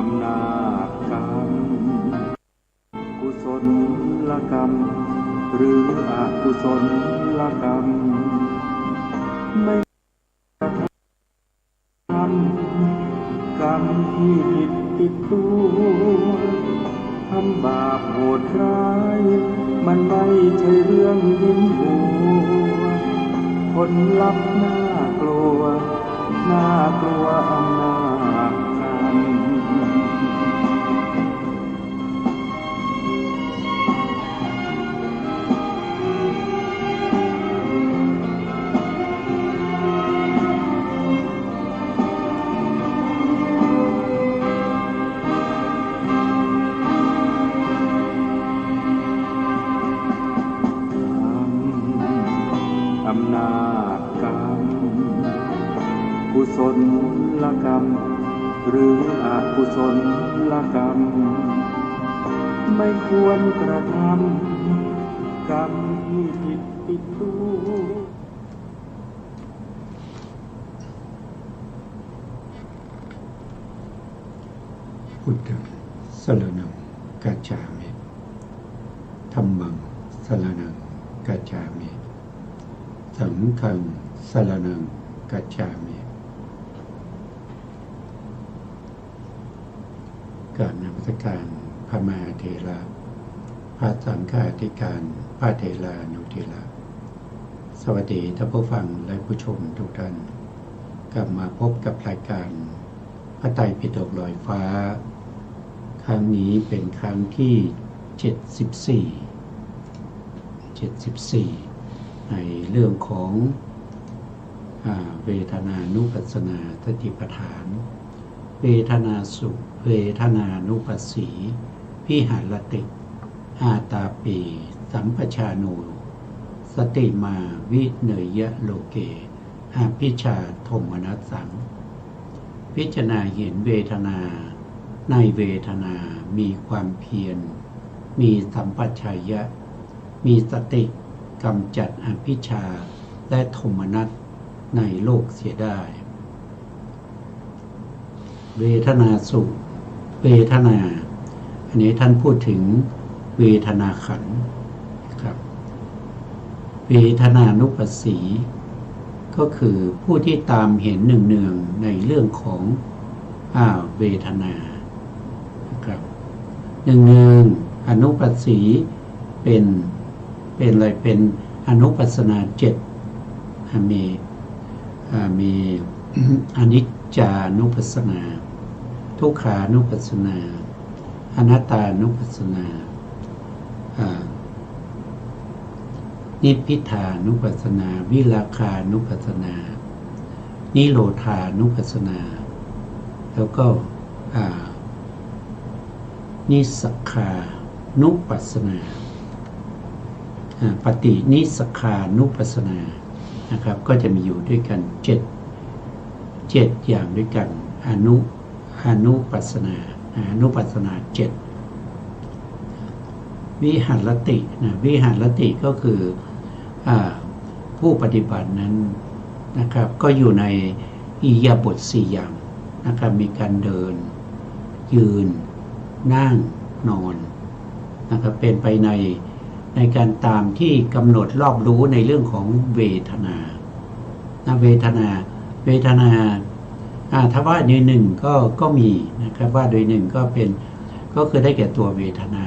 ำนาจกรรมกุศลกรรมหรืออกุศลกรรมไม่ทำกรรมที่ผิดติดตัวทำบาปโหดร้ายมันไม่ใช่เรื่องยิ้มหัวผลลัพธ์น่ากลัวน่ากลัวอำนาจกรรมอำนาจกรรมกุศลกรรมหรืออกุศลกรรมไม่ควรกระทำกรรมที่ผิดติดตัวพุทธังสรณังกัจฉามิธัมมังสรณังกัจฉามิสังฆังสรณังกัจฉามิกราบนมัสการพระมหาเถระพระสังฆาธิการพระเถรานุเถระสวัสดีท่านผู้ฟังและผู้ชมทุกท่านกลับมาพบกับรายการพระไตรปิฎกลอยฟ้าครั้งนี้เป็นครั้งที่74ในเรื่องของเวทนานุปัสสนาสติปัฏฐานเวทนาสุขเวทนานุปัสสีวิหารติอาตาปีสัมปชาโนสติมาวิเนยะโลเกอาภิชาโทมนัสสังพิจารณาเห็นเวทนาในเวทนามีความเพียรมีสัมปชัญญะมีสติกำจัดอภิชาและโทมนัสในโลกเสียได้เวทนาสุขเวทนาอันนี้ท่านพูดถึงเวทนาขันธ์ครับเวทนานุปัสสีก็คือผู้ที่ตามเห็นเนืองๆในเรื่องของเวทนานะครับเนืองๆอนุปัสสีเป็นอะไรเป็นอนุปัสสนา7มีอนิจจานุปัสสนาทุกขานุปัสสนาอนัตตานุปัสสนานิพพิทานุปัสสนาวิราคานุปัสสนานิโรธานุปัสสนาแล้วก็นิสักขานุปัสสนาปฏินิสักขานุปัสสนานะครับก็จะมีอยู่ด้วยกัน7อย่างด้วยกันอนุปัสสนา7วิหารติวิหารติก็คือผู้ปฏิบัตินั้นนะครับก็อยู่ในอิริยาบถ4อย่างนะครับมีการเดินยืนนั่งนอนนะครับเป็นไปในการตามที่กำหนดรอบรู้ในเรื่องของเวทนาเวทนาถ้าว่าโดยหนึ่งก็มีนะครับว่าโดยหนึ่งก็คือได้แก่ตัวเวทนา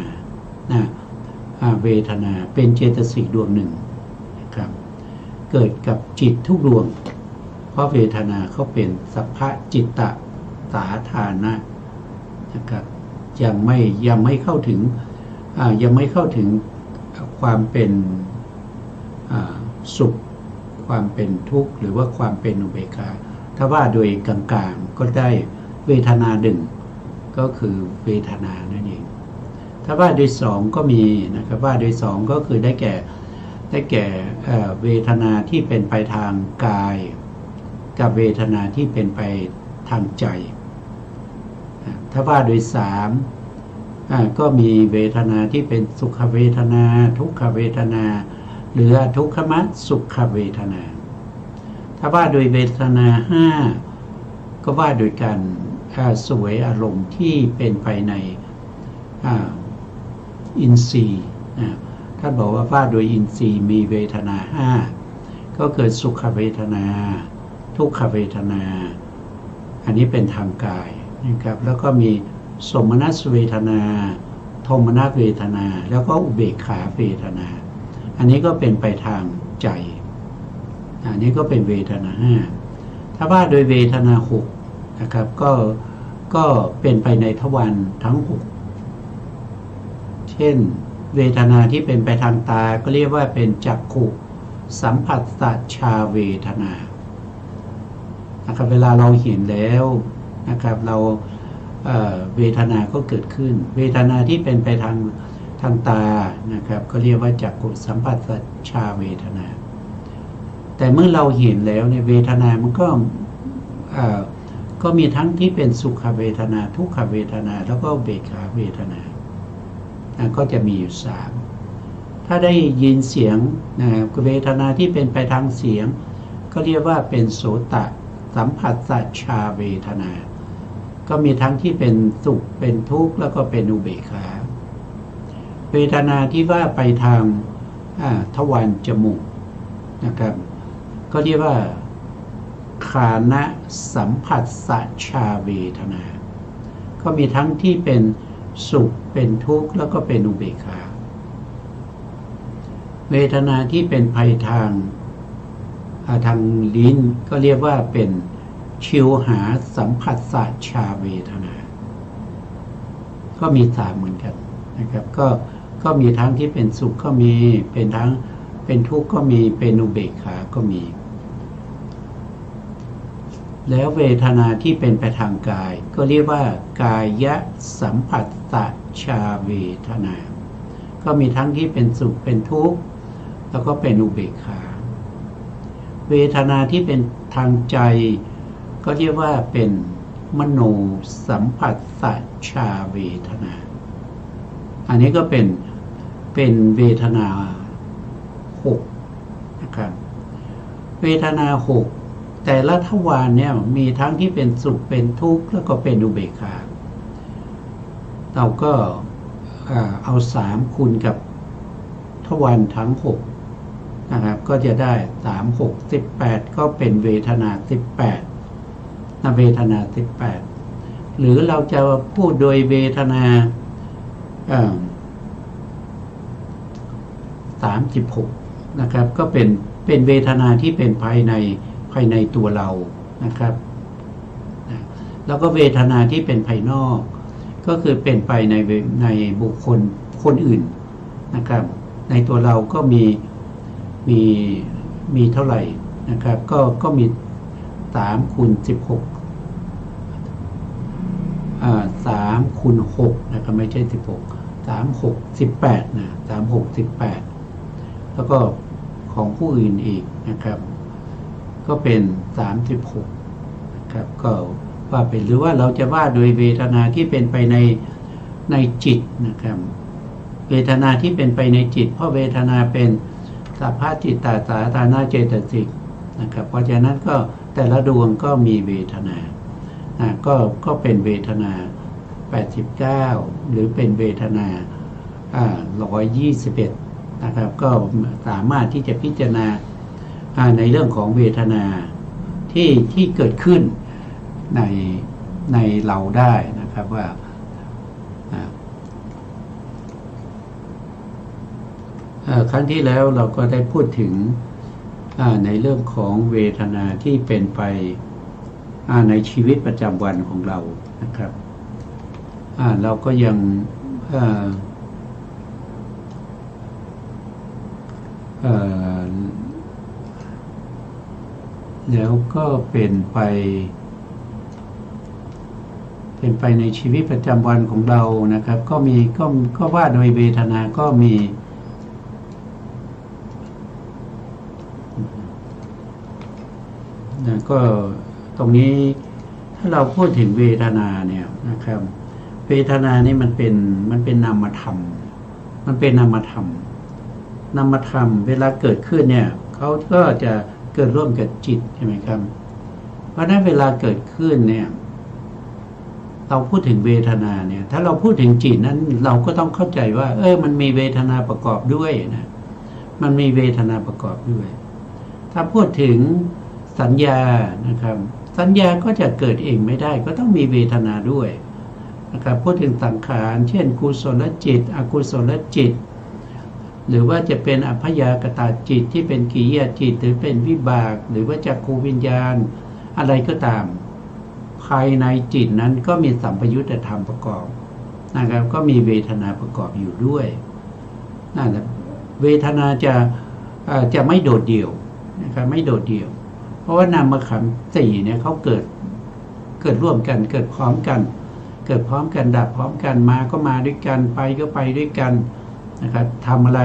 เวทนาเป็นเจตสิกดวงหนึ่งนะครับเกิดกับจิตทุกดวงเพราะเวทนาเขาเป็นสัพพะจิตตสาธานะนะครับยังไม่เข้าถึงความเป็นสุขความเป็นทุกข์หรือว่าความเป็นอุเบกขาถ้าว่าโดยกลางๆก็ได้เวทนาหนึ่งก็คือเวทนานั่นเองถ้าว่าโดยสองก็มีนะครับว่าโดยสองก็คือได้แก่เวทนาที่เป็นไปทางกายกับเวทนาที่เป็นไปทางใจถ้าว่าโดยสามก็มีเวทนาที่เป็นสุขเวทนาทุกขเวทนาหรือทุกขมัสสุขเวทนาถ้าว่าโดยเวทนา5ก็ว่าโดยการ สวยอารมณ์ที่เป็นไปในอินทรีย์ท่านบอกว่าว่าโดยอินทรีย์มีเวทนาห้าก็เกิดสุขเวทนาทุกขเวทนาอันนี้เป็นทางกายนะครับแล้วก็มีสมนัสเวทนาโทมนัสเวทนาแล้วก็อุเบกขาเวทนาอันนี้ก็เป็นไปทางใจอันนี้ก็เป็นเวทนาห้าถ้าว่าโดยเวทนาหกนะครับก็เป็นไปในทวารทั้งหกเช่นเวทนาที่เป็นไปทางตาก็เรียกว่าเป็นจักขุสัมผัสสัจชาเวทนานะครับเวลาเราเห็นแล้วนะครับเราเวทนาก็เกิดขึ้นเวทนาที่เป็นไปทางตานะครับก็เรียกว่าจักขุสัมผัสสัจชาเวทนาแต่เมื่อเราเห็นแล้วในเวทนามันก็มีทั้งที่เป็นสุขเวทนาทุกขเวทนาแล้วก็อุเบกขาเวทนาก็จะมีอยู่สามถ้าได้ยินเสียงเวทนาที่เป็นไปทางเสียงก็เรียกว่าเป็นโสตสัมผัสสัจชาเวทนาก็มีทั้งที่เป็นสุขเป็นทุกข์แล้วก็เป็นอุเบกขาเวทนาที่ว่าไปทางทวารจมูกนะครับก็เรียกว่าคานะสัมผัสสัจชาเวทนาก็มีทั้งที่เป็นสุขเป็นทุกข์แล้วก็เป็นอุเบกขาเวทนาที่เป็นไปทางลิ้นก็เรียกว่าเป็นชิวหาสัมผัสสัจชาเวทนาก็มีสามเหมือนกันนะครับก็มีทั้งที่เป็นสุขก็มีเป็นทั้งเป็นทุกข์ก็มีเป็นอุเบกขาก็มีแล้วเวทนาที่เป็นไปทางกายก็เรียกว่ากายสัมผัสสัจชาเวทนาก็มีทั้งที่เป็นสุขเป็นทุกข์แล้วก็เป็นอุเบกขาเวทนาที่เป็นทางใจก็เรียกว่าเป็นมโนสัมผัสสัจชาเวทนาอันนี้ก็เป็นเวทนาหกนะครับเวทนาหกแต่ละทวารเนี่ยมีทั้งที่เป็นสุขเป็นทุกข์แล้วก็เป็นอุเบกขาเราก็เอา3คูณกับทวารทั้ง6นะครับก็จะได้3 6 18ก็เป็นเวทนา18เวทนา18หรือเราจะพูดโดยเวทนา36นะครับก็เป็นเวทนาที่เป็นภายในตัวเรานะครับแล้วก็เวทนาที่เป็นภายนอกก็คือเป็นไปในบุคคลคนอื่นนะครับในตัวเราก็มีเท่าไหร่นะครับก็มี3คูณ16 3คูณ6นะครับไม่ใช่16 3 6 18นะ3 6 18แล้วก็ของผู้อื่นอีกนะครับก็เป็น36นะครับก็ว่าเป็นหรือว่าเราจะว่าโดยเวทนาที่เป็นไปในจิตนะครับเวทนาที่เป็นไปในจิตเพราะเวทนาเป็นสัพพะจิตตสาธารณเจตสิกนะครับเพราะฉะนั้นก็แต่ละดวงก็มีเวทนาก็เป็นเวทนา89หรือเป็นเวทนา121นะครับก็สามารถที่จะพิจารณาในเรื่องของเวทนาที่เกิดขึ้นในเราได้นะครับว่าครั้งที่แล้วเราก็ได้พูดถึงในเรื่องของเวทนาที่เป็นไปในชีวิตประจำวันของเรานะครับเราก็ยังแล้วก็เป็นไปในชีวิตประจำวันของเรานะครับก็ว่าโดยเวทนาก็มีก็ตรงนี้ถ้าเราพูดถึงเวทนาเนี่ยนะครับเวทนานี่มันเป็นนามธรรมมันเป็นนามธรรมเวลาเกิดขึ้นเนี่ยเขาก็จะเกิดร่วมกับจิตใช่ไหมครับเพราะนั้นเวลาเกิดขึ้นเนี่ย เราพูดถึงเวทนาเนี่ยถ้าเราพูดถึงจิตนั้นเราก็ต้องเข้าใจว่ามันมีเวทนาประกอบด้วยนะมันมีเวทนาประกอบด้วยถ้าพูดถึงสัญญานะครับสัญญาก็จะเกิดเองไม่ได้ก็ต้องมีเวทนาด้วยนะครับพูดถึงสังขารเช่นกุศลจิตอกุศลจิตหรือว่าจะเป็นอัพยากตาจิตที่เป็นกิริยาจิตหรือเป็นวิบากหรือว่าจักขูวิญญาณอะไรก็ตามภายในจิตนั้นก็มีสัมปยุตธรรมประกอบนะครับก็มีเวทนาประกอบอยู่ด้วยนั่นแหละเวทนาจะไม่โดดเดี่ยวนะครับไม่โดดเดี่ยวเพราะว่านามขันธ์สี่เนี่ยเขาเกิดร่วมกันเกิดพร้อมกันดับพร้อมกันมาก็มาด้วยกันไปก็ไปด้วยกันนะครับทำอะไร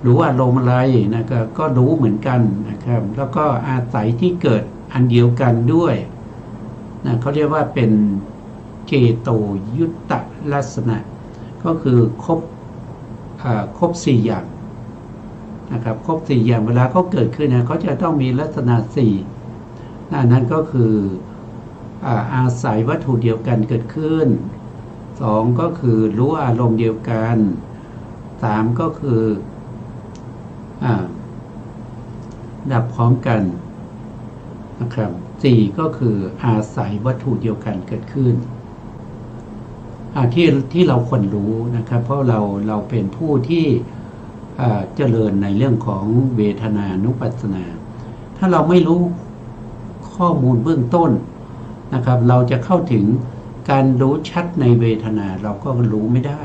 รู้อารมณ์อะไรนะครับก็รู้เหมือนกันนะครับแล้วก็อาศัยที่เกิดอันเดียวกันด้วยนะเขาเรียกว่าเป็นเจโตยุตตลักษณะก็คือครบสี่อย่างนะครับครบสี่อย่างเวลาเขาเกิดขึ้นนะเขาจะต้องมีลักษณะสี่นั่นก็คืออาศัยวัตถุเดียวกันเกิดขึ้นสองก็คือรู้อารมณ์เดียวกันสามก็คือดับพร้อมกันนะครับสี่ก็คืออาศัยวัตถุเดียวกันเกิดขึ้นที่เราควรรู้นะครับเพราะเราเป็นผู้ที่เจริญในเรื่องของเวทนานุปัสสนาถ้าเราไม่รู้ข้อมูลเบื้องต้นนะครับเราจะเข้าถึงการรู้ชัดในเวทนาเราก็รู้ไม่ได้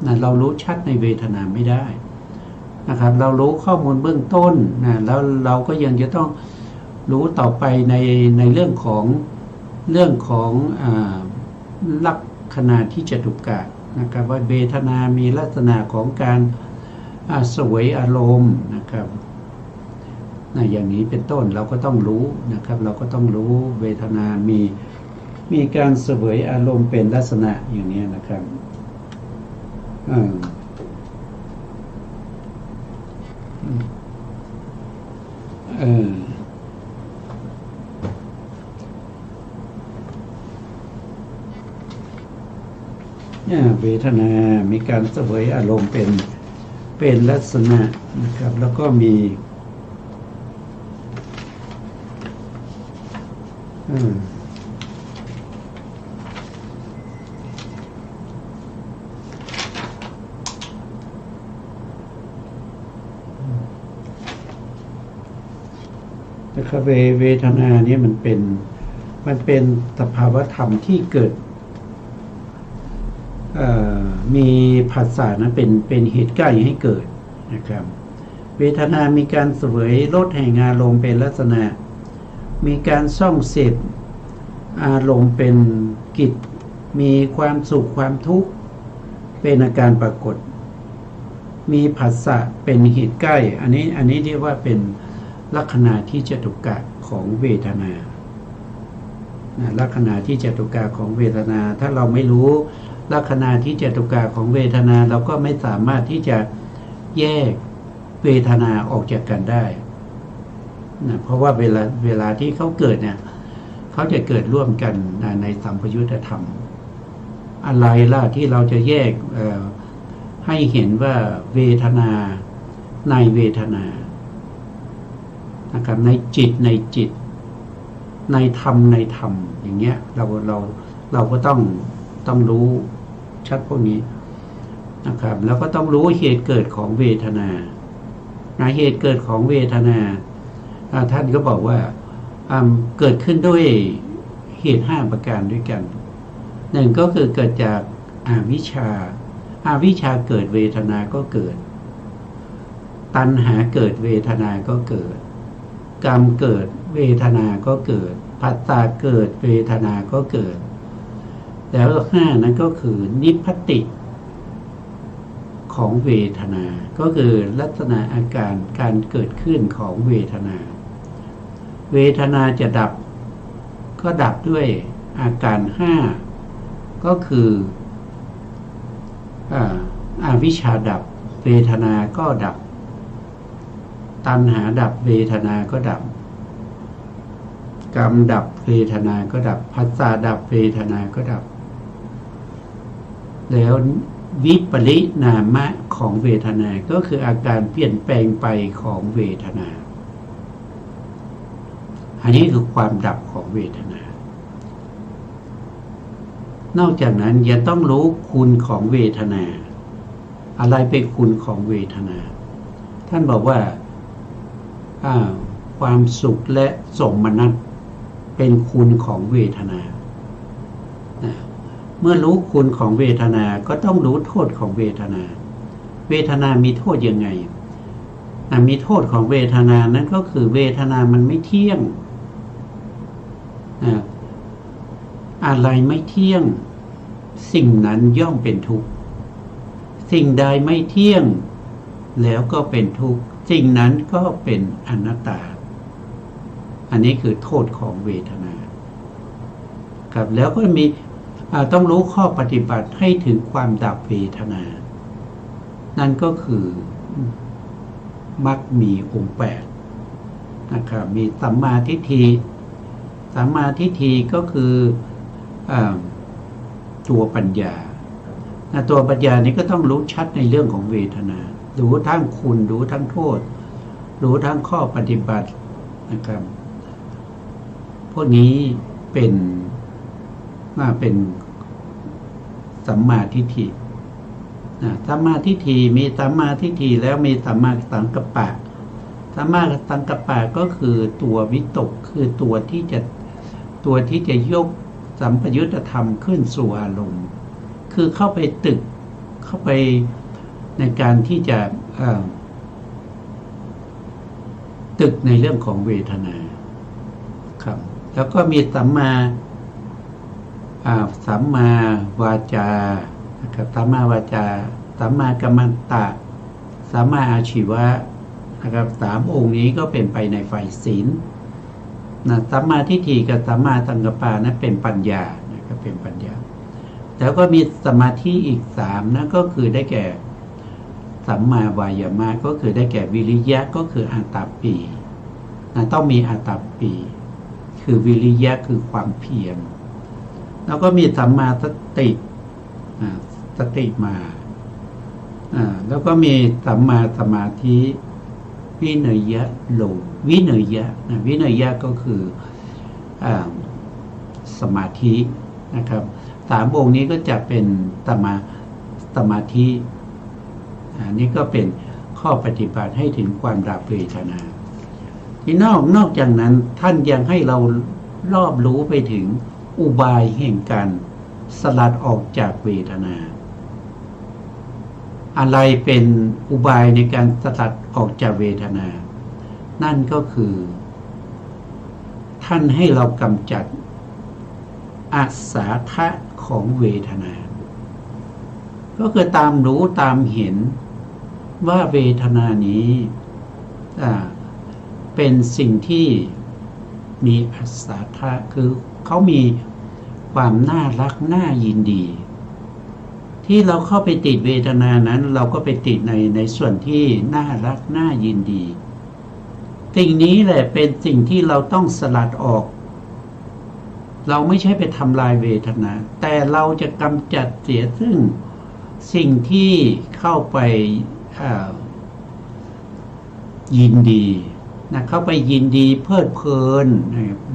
นะเรารู้ชัดในเวทนาไม่ได้นะครับเรารู้ข้อมูลเบื้องต้นนะแล้วเราก็ยังจะต้องรู้ต่อไปในเรื่องของลักษณะที่จตุกะนะครับว่าเวทนามีลักษณะของการเสวยอารมณ์นะครับอย่างนี้เป็นต้นเราก็ต้องรู้นะครับเราก็ต้องรู้เวทนามีการเสวยอารมณ์เป็นลักษณะอย่างนี้นะครับเวทนามีการเสวยอารมณ์เป็นลักษณะนะครับแล้วก็มีนะครับเวทนาเนี่ยมันเป็นสภาวธรรมที่เกิดมีผัสสะนั้นเป็นเหตุใกล้ให้เกิดนะครับเวทนามีการเสวยรสแห่งอารมณ์เป็นลักษณะมีการส่องเสพอารมณ์เป็นกิจมีความสุขความทุกข์เป็นอาการปรากฏมีผัสสะเป็นเหตุใกล้อันนี้เรียกว่าเป็นลักษณะที่จตุกะของเวทนาลักษณะที่จตุกะของเวทนาถ้าเราไม่รู้ลักษณะที่จตุกะของเวทนาเราก็ไม่สามารถที่จะแยกเวทนาออกจากกันได้นะเพราะว่าเวลาที่เขาเกิดเนี่ยเขาจะเกิดร่วมกันในสัมปยุตธรรมอะไรล่ะที่เราจะแยกให้เห็นว่าเวทนาในเวทนานะครับในจิตในธรรมอย่างเงี้ยเราก็ต้องรู้ชัดพวกนี้นะครับแล้วก็ต้องรู้เหตุเกิดของเวทนาเหตุเกิดของเวทนาท่านก็บอกว่าเกิดขึ้นด้วยเหตุ5ประการด้วยกันหนึ่งก็คือเกิดจากอวิชชาเกิดเวทนาก็เกิดตัณหาเกิดเวทนาก็เกิดกรรมเกิดเวทนาก็เกิดผัสสะเกิดเวทนาก็เกิดแล้ว5นั้นก็คือนิพพติของเวทนาก็คือลักษณะอาการการเกิดขึ้นของเวทนาเวทนาจะดับก็ดับด้วยอาการ5ก็คืออวิชชาดับเวทนาก็ดับตัณหาดับเวทนาก็ดับ กรรมดับเวทนาก็ดับผัสสะดับเวทนาก็ดับแล้ววิปริณามะของเวทนาก็คืออาการเปลี่ยนแปลงไปของเวทนาอันนี้คือความดับของเวทนานอกจากนั้นยังต้องรู้คุณของเวทนาอะไรเป็นคุณของเวทนาท่านบอกว่าความสุขและสมนัตเป็นคุณของเวทนาเมื่อรู้คุณของเวทนาก็ต้องรู้โทษของเวทนาเวทนามีโทษยังไงมีโทษของเวทนานั้นก็คือเวทนามันไม่เที่ยงอะไรไม่เที่ยงสิ่งนั้นย่อมเป็นทุกข์สิ่งใดไม่เที่ยงแล้วก็เป็นทุกข์สิ่งนั้นก็เป็นอนัตตาอันนี้คือโทษของเวทนาครับแล้วก็มีต้องรู้ข้อปฏิบัติให้ถึงความดับเวทนานั่นก็คือมรรคมีองค์8นะครับมีสัมมาทิฏฐิสัมมาทิฏฐิก็คือตัวปัญญาตัวปัญญานี้ก็ต้องรู้ชัดในเรื่องของเวทนารู้ทั้งคุณรู้ทั้งโทษรู้ทั้งข้อปฏิบัตินะครับพวกนี้เป็นสัมมาทิฏฐิสัมมาทิฏฐิมีสัมมาทิฏฐิแล้วมีสัมมาสังกัปปะสัมมาสังกัปปะก็คือตัววิตกคือตัวที่จะยกสัมปยุตธรรมขึ้นสู่อารมณ์คือเข้าไปเข้าไปในการที่จะตึกในเรื่องของเวทนาครับแล้วก็มีสัมมาวาจานะครับสัมมาวาจาสัมมากัมมันตะสัมมาอาชีวะนะครับ3องค์นี้ก็เป็นไปในฝ่ายศีลสัมมาทิฏฐิกับสัมมาสังกัปปะนั้นเป็นปัญญานะครับเป็นปัญญาแล้วก็มีสมาธิอีก3นั่นก็คือได้แก่สัมมาวายามะก็คือได้แก่วิริยะก็คืออาตาปีต้องมีอาตาปีคือวิริยะคือความเพียรแล้วก็มีสัมมาสติสติมาแล้วก็มีสัมมาสมาธิวิเนยะโลวิเนยะวิเนยะก็คือสมาธินะครับ3องค์นี้ก็จะเป็นสมาธินี่ก็เป็นข้อปฏิบัติให้ถึงความดับเวทนาที่นอกจากนั้นท่านยังให้เรารอบรู้ไปถึงอุบายแห่งการสลัดออกจากเวทนาอะไรเป็นอุบายในการสลัดออกจากเวทนานั่นก็คือท่านให้เรากำจัดอาสาทะของเวทนาก็คือตามรู้ตามเห็นว่าเวทนานี้เป็นสิ่งที่มีอาสาทะคือเขามีความน่ารักน่ายินดีที่เราเข้าไปติดเวทนานั้นเราก็ไปติดในส่วนที่น่ารักน่ายินดีสิ่งนี้แหละเป็นสิ่งที่เราต้องสลัดออกเราไม่ใช่ไปทำลายเวทนาแต่เราจะกำจัดเสียซึ่งสิ่งที่เข้าไปยินดีเข้าไปยินดีเพลิดเพลิน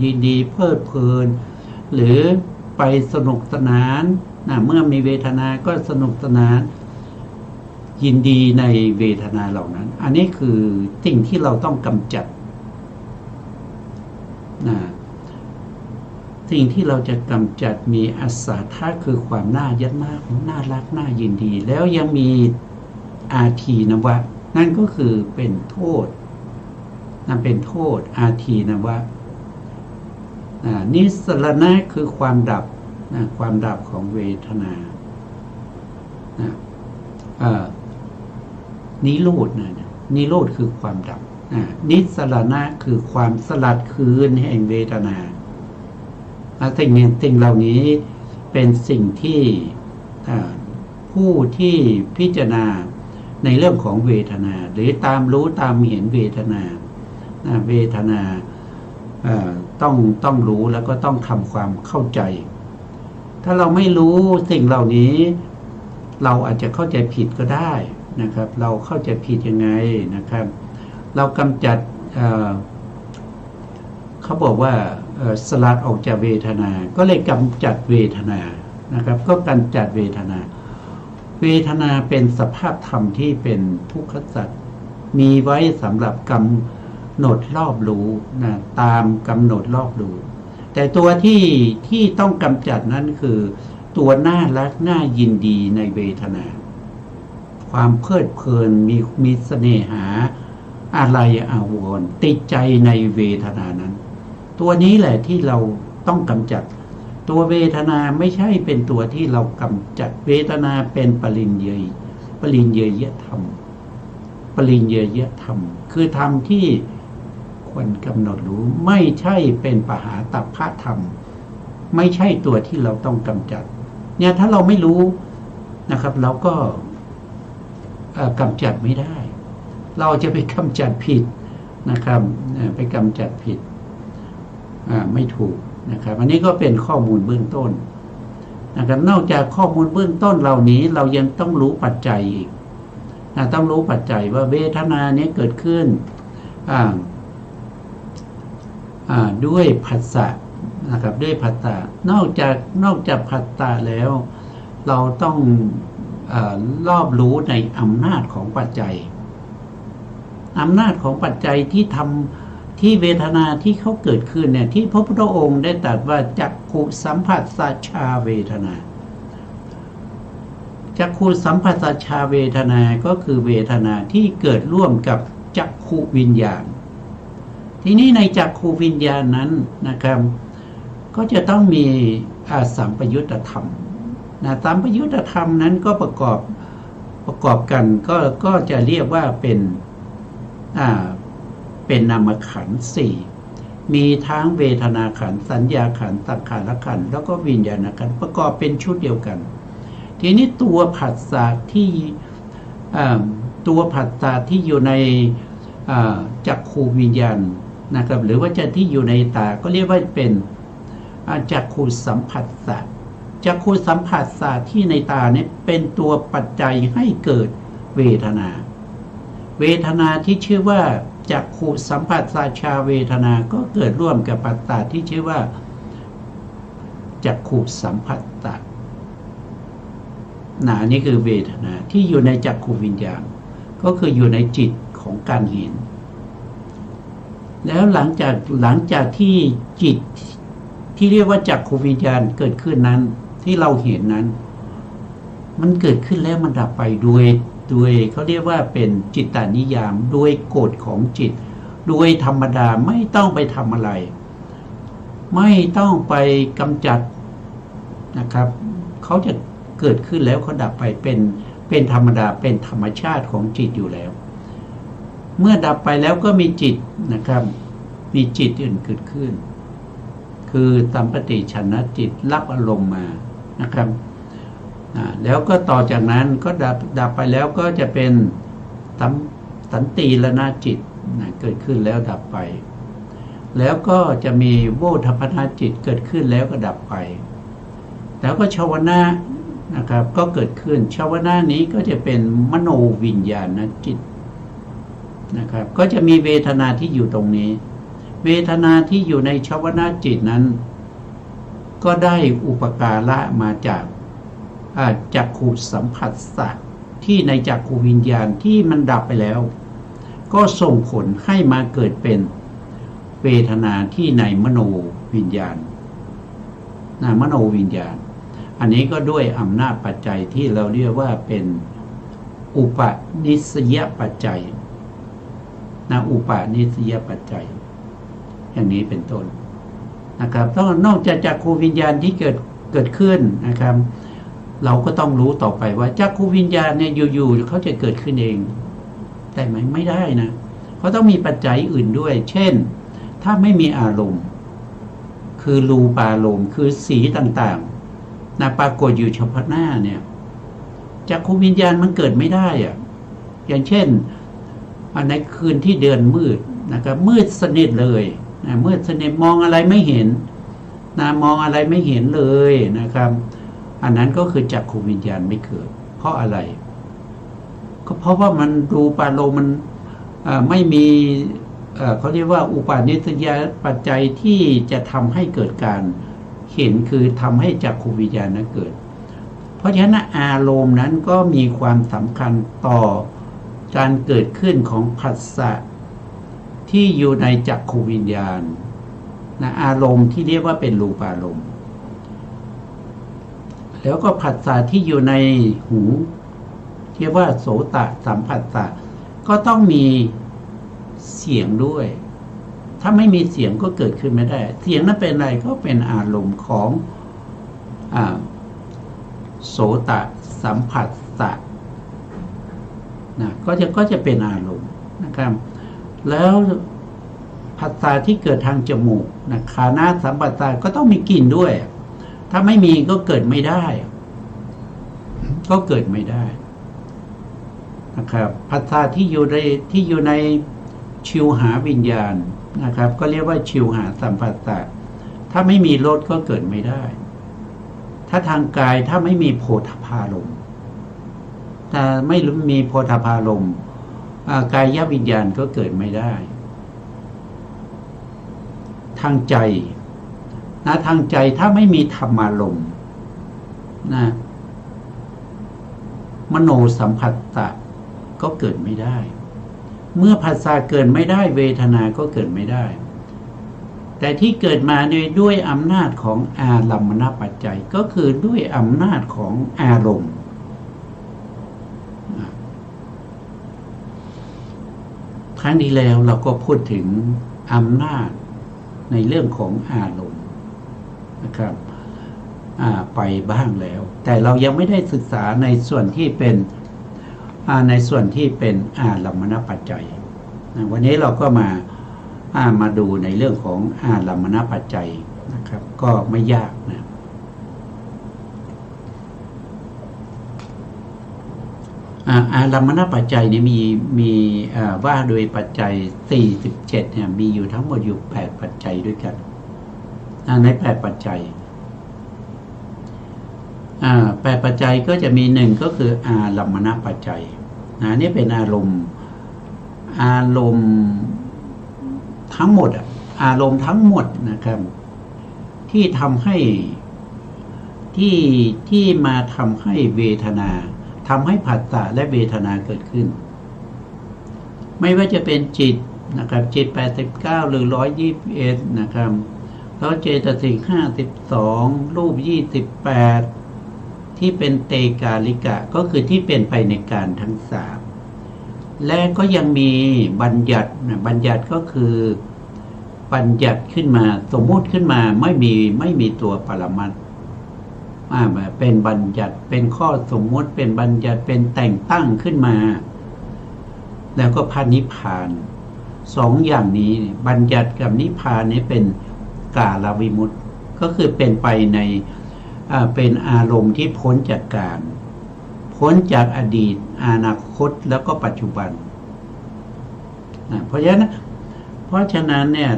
ยินดีเพลิดเพลินหรือไปสนุกสนานเมื่อมีเวทนาก็สนุกสนานยินดีในเวทนาเหล่านั้นอันนี้คือสิ่งที่เราต้องกำจัดสิ่งที่เราจะกำจัดมีอาสาทะคือความน่ายัดมากน่ารักน่ายินดีแล้วยังมีอาทีนวะนั่นก็คือเป็นโทษนั่นเป็นโทษอาทีนวะนิสรณะคือความดับความดับของเวทนานิโรธนิโรธคือความดับนิสรณะคือความสลัดคืนแห่งเวทนาสิ่งเหล่านี้เป็นสิ่งที่ผู้ที่พิจารณาในเรื่องของเวทนาหรือตามรู้ตามเห็นเวทนา ต้องรู้แล้วก็ต้องทำความเข้าใจ ถ้าเราไม่รู้สิ่งเหล่านี้เราอาจจะเข้าใจผิดก็ได้นะครับเราเข้าใจผิดยังไงนะครับเรากำจัดเขาบอกว่าสลัดออกจากเวทนาก็เลยกำจัดเวทนานะครับก็กำจัดเวทนาเวทนาเป็นสภาพธรรมที่เป็นทุกขสัจมีไว้สำหรับกำหนดรอบรู้นะตามกำหนดรอบรู้แต่ตัวที่ต้องกำจัดนั้นคือตัวน่ารักน่ายินดีในเวทนาความเพลิดเพลินมีเสน่หาอะไรอาวรณ์ติดใจในเวทนานั้นตัวนี้แหละที่เราต้องกำจัดตัวเวทนาไม่ใช่เป็นตัวที่เรากำจัดเวทนาเป็นปริญเยยธรรมปริญเยยธรรมคือธรรมที่ควรกำหนดรู้ไม่ใช่เป็นปหาตัพพะธรรมไม่ใช่ตัวที่เราต้องกำจัดเนี่ยถ้าเราไม่รู้นะครับเราก็กำจัดไม่ได้เราจะไปกำจัดผิดนะครับไปกำจัดผิดไม่ถูกนะครับอันนี้ก็เป็นข้อมูลเบื้องต้นนะครับนอกจากข้อมูลเบื้องต้นเหล่านี้เรายังต้องรู้ปัจจัยอีกต้องรู้ปัจจัยว่าเวทนานี้เกิดขึ้นด้วยผัสสะนะครับด้วยผัสสะนอกจากผัสสะแล้วเราต้องรอบรู้ในอำนาจของปัจจัยอำนาจของปัจจัยที่ทำที่เวทนาที่เขาเกิดขึ้นเนี่ยที่พระพุทธองค์ได้ตรัสว่าจักขุสัมผัสสัชชาเวทนาจักขุสัมผัสสัชชาเวทนาก็คือเวทนาที่เกิดร่วมกับจักขุวิญญาณทีนี้ในจักขุวิญญาณนั้นนะครับก็จะต้องมีสัมปยุตธรรมสัมปยุตธรรมนั้นก็ประกอบกันก็จะเรียกว่าเป็นนามขันธ์สี่มีทั้งเวทนาขันธ์สัญญาขันธ์สังขารขันธ์แล้วก็วิญญาณขันธ์ประกอบเป็นชุดเดียวกันทีนี้ตัวผัสสะที่อยู่ในจักขุวิญญาณนะครับหรือว่าจะที่อยู่ในตาก็เรียกว่าเป็นจักขุสัมผัสสะจักขุสัมผัสสะที่ในตาเนี่ยเป็นตัวปัจจัยให้เกิดเวทนาที่ชื่อว่าจักขุสัมผัสสัชชาเวทนาก็เกิดร่วมกับปัสสะที่ชื่อว่าจักขุสัมผัสสะนี่คือเวทนาที่อยู่ในจักขุวิญญาณก็คืออยู่ในจิตของการเห็นแล้วหลังจากที่จิตที่เรียกว่าจักขุวิญญาณเกิดขึ้นนั้นที่เราเห็นนั้นมันเกิดขึ้นแล้วมันดับไปด้วยเขาเรียกว่าเป็นจิตตานิยามด้วยกฎของจิตด้วยธรรมดาไม่ต้องไปทำอะไรไม่ต้องไปกำจัดนะครับเขาจะเกิดขึ้นแล้วเขาดับไปเป็นธรรมดาเป็นธรรมชาติของจิตอยู่แล้วเมื่อดับไปแล้วก็มีจิตนะครับมีจิตอื่นเกิดขึ้นคือสัมปติชนะจิตรับอารมณ์มานะครับแล้วก็ต่อจากนั้นก็ดับไปแล้วก็จะเป็นสันติระนาจิตเกิดขึ้นแล้วดับไปแล้วก็จะมีโวทัพพนาจิตเกิดขึ้นแล้วก็ดับไปแล้วก็ชาวนะนะครับก็เกิดขึ้นชาวนะนี้ก็จะเป็นมโนวิญญาณจิตนะครับก็จะมีเวทนาที่อยู่ตรงนี้เวทนาที่อยู่ในชาวนะจิตนั้นก็ได้อุปการะมาจากจักขุสัมผัสสะที่ในจักขุวิญญาณที่มันดับไปแล้วก็ส่งผลให้มาเกิดเป็นเวทนาที่ในมโนวิญญาณมโนวิญญาณอันนี้ก็ด้วยอำนาจปัจจัยที่เราเรียกว่าเป็นอุปนิสยปัจจัยอุปนิสยปัจจัยอย่างนี้เป็นต้นนะครับต้องนอกจากจักขุวิญญาณที่เกิดขึ้นนะครับเราก็ต้องรู้ต่อไปว่าจักขุวิญญาณเนี่ยอยู่ๆเขาจะเกิดขึ้นเองแต่ไม่ได้นะเขาต้องมีปัจจัยอื่นด้วยเช่นถ้าไม่มีอารมณ์คือรูปารมณ์คือสีต่างๆปรากฏอยู่เฉพาะหน้าเนี่ยจักขุวิญญาณมันเกิดไม่ได้อย่างเช่นในคืนที่เดือนมืดนะครับมืดสนิทเลย นะมืดสนิทมองอะไรไม่เห็นนะมองอะไรไม่เห็นเลยนะครับอันนั้นก็คือจักขุวิญญาณไม่เกิดเพราะอะไรก็เพราะว่ามันรูปารมณ์มันไม่มีเขาเรียกว่าอุปาณิสยปัจจัยที่จะทำให้เกิดการเห็นคือทำให้จักขุวิญญาณนั้นเกิดเพราะฉะนั้นอารมณ์นั้นก็มีความสำคัญต่อการเกิดขึ้นของผัสสะที่อยู่ในจักขุวิญญาณนะอารมณ์ที่เรียกว่าเป็นรูปารมณ์แล้วก็ผัสสะที่อยู่ในหูเรียกว่าโสตสัมผัสสะก็ต้องมีเสียงด้วยถ้าไม่มีเสียงก็เกิดขึ้นไม่ได้เสียงนั้นเป็นอะไรก็เป็นอารมณ์ของโสตสัมผัสสะนะก็จะเป็นอารมณ์นะครับแล้วผัสสะที่เกิดทางจมูกนะคานะสัมผัสสะก็ต้องมีกลิ่นด้วยถ้าไม่มีก็เกิดไม่ได้ก็เกิดไม่ได้นะครับผัสสะที่อยู่ในชิวหาวิญญาณนะครับก็เรียกว่าชิวหาสัมผัสสะถ้าไม่มีรสก็เกิดไม่ได้ถ้าทางกายถ้าไม่มีโผฏฐัพพารมณ์ถ้าไม่มีโผฏฐัพพารมณ์กายวิญญาณก็เกิดไม่ได้ทางใจนะทางใจถ้าไม่มีธรรมารมณ์นะมโนสัมผัสสะก็เกิดไม่ได้เมื่อผัสสะเกิดไม่ได้เวทนาก็เกิดไม่ได้แต่ที่เกิดมาด้วยอำนาจของอารัมมณปัจจัยก็คือด้วยอำนาจของอารมณ์ครั้งที่แล้วเราก็พูดถึงอำนาจในเรื่องของอารมณ์นะครับไปบ้างแล้วแต่เรายังไม่ได้ศึกษาในส่วนที่เป็นอารัมมณปัจจัยวันนี้เราก็มาดูในเรื่องของอารัมมณปัจจัยนะครับก็ไม่ยากนะอารัมมณปัจจัยนี่มีว่าโดยปัจจัย47เนี่ยมีอยู่ทั้งหมดอยู่8ปัจจัยด้วยกันใน8ปัจจัย8ปัจจัยก็จะมี1ก็คืออารัมมณปัจจัยนี่เป็นอารมณ์ทั้งหมดอารมณ์ทั้งหมดนะครับที่ทำให้ที่มาทำให้เวทนาทำให้ผัสสะและเวทนาเกิดขึ้นไม่ว่าจะเป็นจิตนะครับจิต89หรือ121นะครับแล้วเจตสิก52รูป28ที่เป็นเตกาลิกะก็คือที่เป็นไปในการทั้ง3และก็ยังมีบัญญัติก็คือบัญญัติขึ้นมาสมมุติขึ้นมาไม่มีตัวปรมัตถ์เป็นบัญญัติเป็นข้อสมมุติเป็นบัญญัติเป็นแต่งตั้งขึ้นมาแล้วก็พระนิพพาน2อย่างนี้บัญญัติกับนิพพานนี้เป็นกาลวิมุตติก็คือเป็นไปในเป็นอารมณ์ที่พ้นจากการพ้นจากอดีตอนาคตแล้วก็ปัจจุบันเพราะฉะนั้นเนี่ย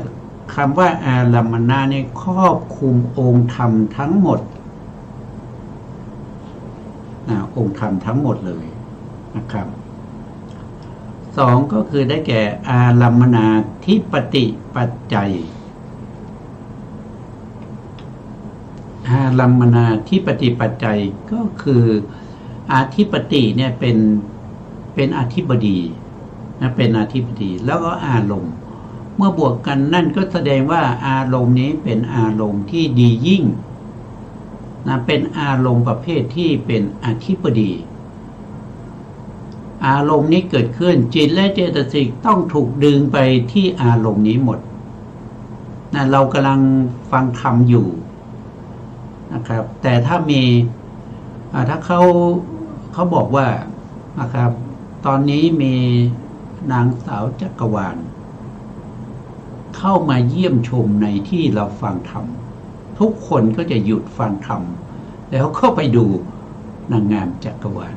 คำว่าอารัมมณะเนี่ยครอบคลุมองค์ธรรมทั้งหมดองค์ธรรมทั้งหมดเลยนะครับ2ก็คือได้แก่อารัมมณาธิปติปัจจัยอารัมมณาธิปติปัจจัยก็คืออธิปติเนี่ยเป็นอธิบดีนะเป็นอธิบดีแล้วก็อารมณ์เมื่อบวกกันนั่นก็แสดงว่าอารมณ์นี้เป็นอารมณ์ที่ดียิ่งนะเป็นอารมณ์ประเภทที่เป็นอธิบดีอารมณ์นี้เกิดขึ้นจิตและเจตสิกต้องถูกดึงไปที่อารมณ์นี้หมดนะเรากำลังฟังธรรมอยู่นะครับแต่ถ้ามีถ้าเขาบอกว่านะครับตอนนี้มีนางสาวจักรวาลเข้ามาเยี่ยมชมในที่เราฟังธรรมทุกคนก็จะหยุดฟังธรรมแล้วก็ไปดูนางงามจักรวาล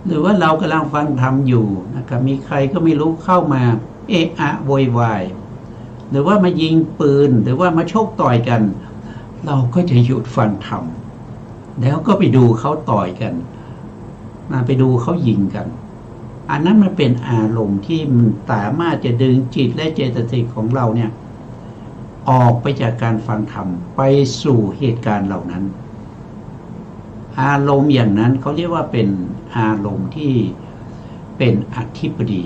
หรือว่าเรากำลังฟังธรรมอยู่นะครับมีใครก็ไม่รู้เข้ามาเอะอะโวยวาย หรือว่ามายิงปืนหรือว่ามาชกต่อยกัน เราก็จะหยุดฟังธรรมแล้วก็ไปดูเขาต่อยกันไปดูเขายิงกัน อันนั้นมันเป็นอารมณ์ที่มันสามารถจะดึงจิตและเจตสิกของเราเนี่ยออกไปจากการฟังธรรมไปสู่เหตุการณ์เหล่านั้นอารมณ์อย่างนั้นเขาเรียกว่าเป็นอารมณ์ที่เป็นอธิปดี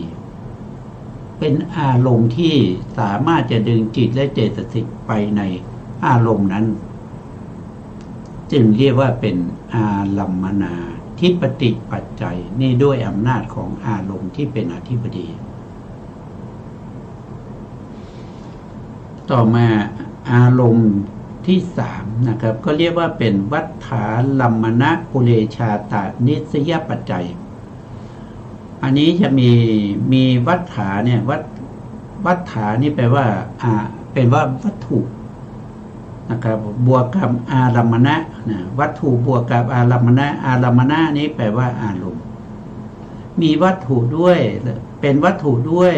เป็นอารมณ์ที่สามารถจะดึงจิตและเจตสิกไปในอารมณ์นั้นจึงเรียกว่าเป็นอารัมมนาธิปติปัจจัยนี่ด้วยอำนาจของอารมณ์ที่เป็นอธิปดีต่อมาอารมณ์ที่สามนะครับก็เรียกว่าเป็นวัฏฐาลัมมณปุเรชาตานิสยปัจจัยอันนี้จะมีวัฏฐาเนี่ยวัฏฐานี่แปลว่าเป็นว่าวัตถุนะครับบวกกับอารัมมณะนะวัตถุบวกกับอารัมมณะอารัมมณะนี้แปลว่าอารมณ์มีวัตถุด้วยเป็นวัตถุด้วย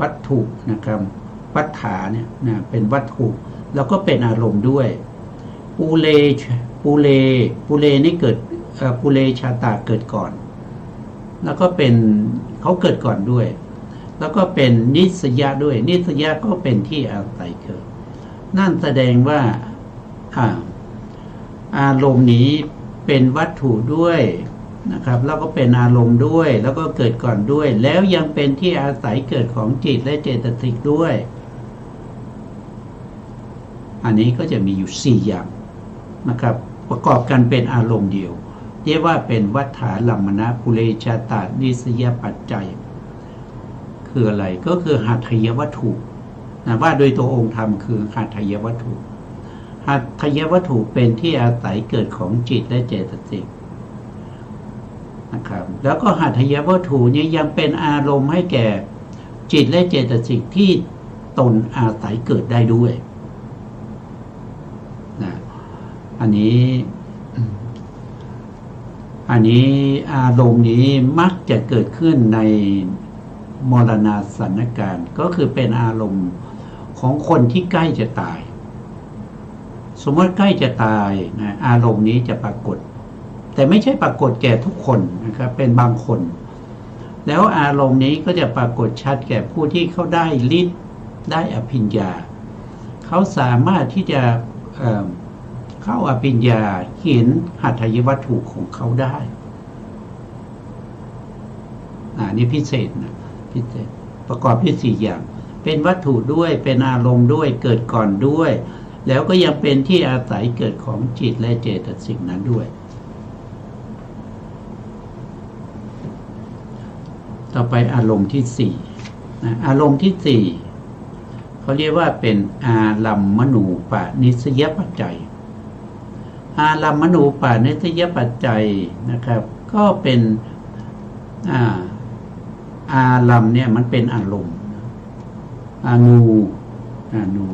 วัตถุนะครับวัฏฐาเนี่ยนะเป็นวัตถุแล้วก็เป็นอารมณ์ด้วยปูเลนี่เกิดปูเลชาตาเกิดก่อนแล้วก็เป็นเขาเกิดก่อนด้วยแล้วก็เป็นนิสยะด้วยนิสยะก็เป็นที่อาศัยเกิดนั่นแสดงว่าอารมณ์นี้เป็นวัตถุด้วยนะครับแล้วก็เป็นอารมณ์ด้วยแล้วก็เกิดก่อนด้วยแล้วยังเป็นที่อาศัยเกิดของจิตและเจตสิกด้วยอันนี้ก็จะมีอยู่4อย่างนะครับประกอบกันเป็นอารมณ์เดียวเรียกว่าเป็นวัฏฐาลัมมณปุเรชาตานิสยปัจจัยคืออะไรก็คือหัตถยวัตถุว่าโดยตัวองค์ธรรมคือหัตถยวัตถุหัตถยวัตถุเป็นที่อาศัยเกิดของจิตและเจตสิกนะครับแล้วก็หัตถยวัตถุนี้ยังเป็นอารมณ์ให้แก่จิตและเจตสิกที่ตนอาศัยเกิดได้ด้วยนะอันนี้อารมณ์นี้มักจะเกิดขึ้นในมรณาสถานการณ์ก็คือเป็นอารมณ์ของคนที่ใกล้จะตายสมมติใกล้จะตายนะอารมณ์นี้จะปรากฏแต่ไม่ใช่ปรากฏแก่ทุกคนนะครับเป็นบางคนแล้วอารมณ์นี้ก็จะปรากฏชัดแก่ผู้ที่เขาได้ฤทธิ์ได้อภิญญาเขาสามารถที่จะเข้าอภิญญาเห็นหัตถยวัตถุของเขาได้นี่พิเศษนะพิเศษประกอบที่4อย่างเป็นวัตถุด้วยเป็นอารมณ์ด้วยเกิดก่อนด้วยแล้วก็ยังเป็นที่อาศัยเกิดของจิตและเจตสิกนั้นด้วยต่อไปอารมณ์ที่4อารมณ์ที่4เขาเรียกว่าเป็นอารัมมณูปนิสยปัจจัยอารัมมณูปนิสยปัจจัยนะครับก็เป็นอารัมเนี่ยมันเป็นอารมณ์อานู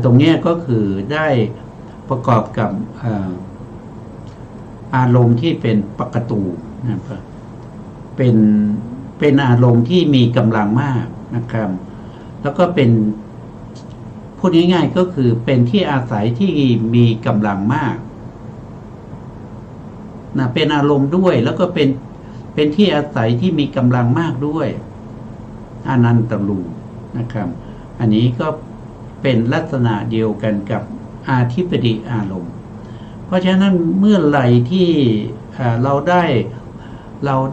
ตรงนี้ก็คือได้ประกอบกับอารมณ์ที่เป็นปกตูนะครับเป็นอารมณ์ที่มีกำลังมากนะครับแล้วก็เป็นพูดง่ายๆก็คือเป็นที่อาศัยที่มีกำลังมากเป็นอารมณ์ด้วยแล้วก็เป็นที่อาศัยที่มีกำลังมากด้วยอนันตรูนะครับอันนี้ก็เป็นลักษณะเดียวกันกับอาธิปดีอารมณ์เพราะฉะนั้นเมื่อไหร่ที่เราไ